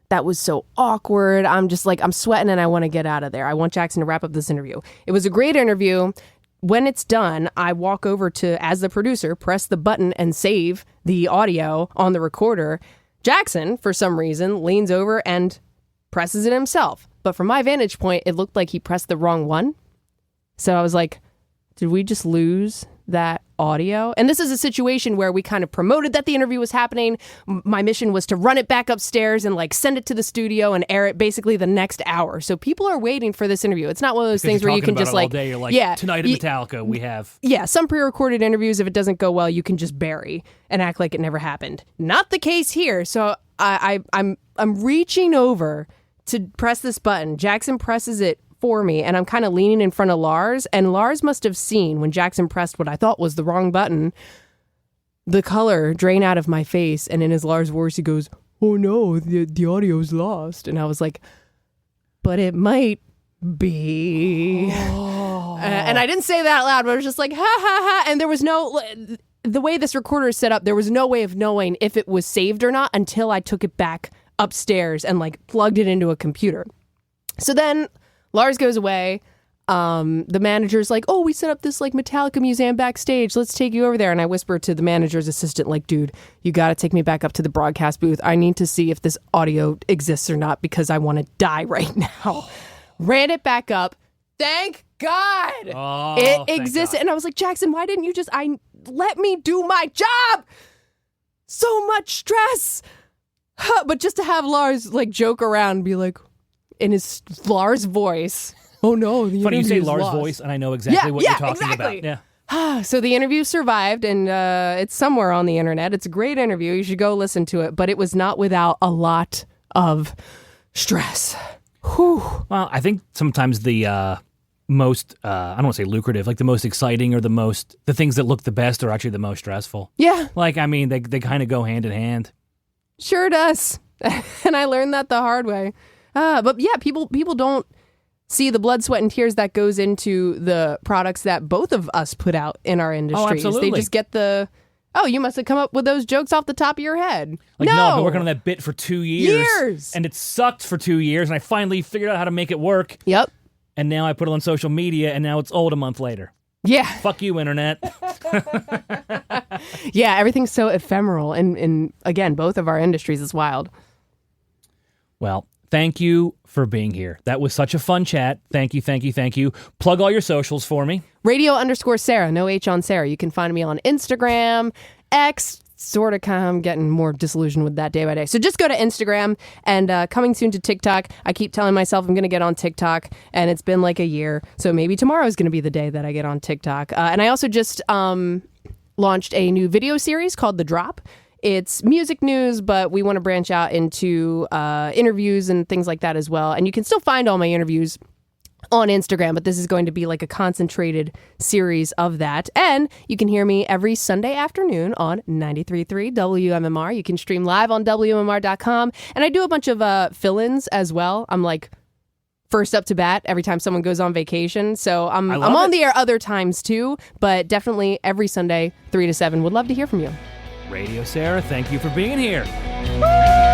Speaker 2: that was so awkward. I'm just like, I'm sweating and I want to get out of there. I want Jackson to wrap up this interview. It was a great interview. When it's done, I walk over to, as the producer, press the button and save the audio on the recorder. Jackson, for some reason, leans over and presses it himself. But from my vantage point, it looked like he pressed the wrong one. So I was like, did we just lose that audio? And this is a situation where we kind of promoted that the interview was happening. My mission was to run it back upstairs and like send it to the studio and air it basically the next hour. So people are waiting for this interview. It's not one of those things where you can just like,
Speaker 1: all day. You're like, tonight at Metallica we have.
Speaker 2: Yeah, some pre-recorded interviews, if it doesn't go well, you can just bury and act like it never happened. Not the case here. So I'm reaching over to press this button. Jackson presses it for me, and I'm kind of leaning in front of Lars, and Lars must have seen when Jackson pressed what I thought was the wrong button, the color drain out of my face, and in his Lars voice he goes, "Oh no, the audio's lost." And I was like, "But it might be." And I didn't say that out loud, but I was just like, "Ha ha ha." And there was no, the way this recorder is set up, there was no way of knowing if it was saved or not until I took it back upstairs and like plugged it into a computer. So then Lars goes away. The manager's like, "Oh, we set up this like Metallica museum backstage. Let's take you over there." And I whisper to the manager's assistant, like, "Dude, you got to take me back up to the broadcast booth. I need to see if this audio exists or not because I want to die right now." Ran it back up. Thank God it existed. And I was like, "Jackson, why didn't you just let me do my job? So much stress." But just to have Lars like joke around and be like, in his Lars voice, "Oh no, the
Speaker 1: funny you say Lars'
Speaker 2: lost."
Speaker 1: voice, and I know exactly what you're talking about. Yeah.
Speaker 2: So the interview survived, and it's somewhere on the internet. It's a great interview. You should go listen to it. But it was not without a lot of stress. Whew.
Speaker 1: Well, I think sometimes the most, I don't want to say lucrative, like the most exciting or the things that look the best are actually the most stressful.
Speaker 2: Yeah.
Speaker 1: Like, I mean, they kind of go hand in hand.
Speaker 2: Sure does. And I learned that the hard way. But yeah, people don't see the blood, sweat, and tears that goes into the products that both of us put out in our industries.
Speaker 1: Absolutely.
Speaker 2: They just get you must have come up with those jokes off the top of your head.
Speaker 1: Like, no, I've been working on that bit for 2 years. And it sucked for 2 years, and I finally figured out how to make it work.
Speaker 2: Yep.
Speaker 1: And now I put it on social media, and now it's old a month later.
Speaker 2: Yeah.
Speaker 1: Fuck you, internet.
Speaker 2: Yeah, everything's so ephemeral in, again, both of our industries is wild.
Speaker 1: Well, thank you for being here. That was such a fun chat. Thank you, thank you, thank you. Plug all your socials for me.
Speaker 2: Radio_Sara, no H on Sarah. You can find me on Instagram, X, sort of kind of, I'm getting more disillusioned with that day by day. So just go to Instagram, and coming soon to TikTok. I keep telling myself I'm going to get on TikTok, and it's been like a year. So maybe tomorrow is going to be the day that I get on TikTok. And I also just launched a new video series called The Drop. It's music news, but we want to branch out into interviews and things like that as well. And you can still find all my interviews on Instagram, but this is going to be like a concentrated series of that. And you can hear me every Sunday afternoon on 93.3 WMMR. You can stream live on WMMR.com. And I do a bunch of fill-ins as well. I'm like first up to bat every time someone goes on vacation. So I'm on the air other times too, but definitely every Sunday, 3 to 7. Would love to hear from you.
Speaker 1: Radio Sara, thank you for being here.
Speaker 2: Woo!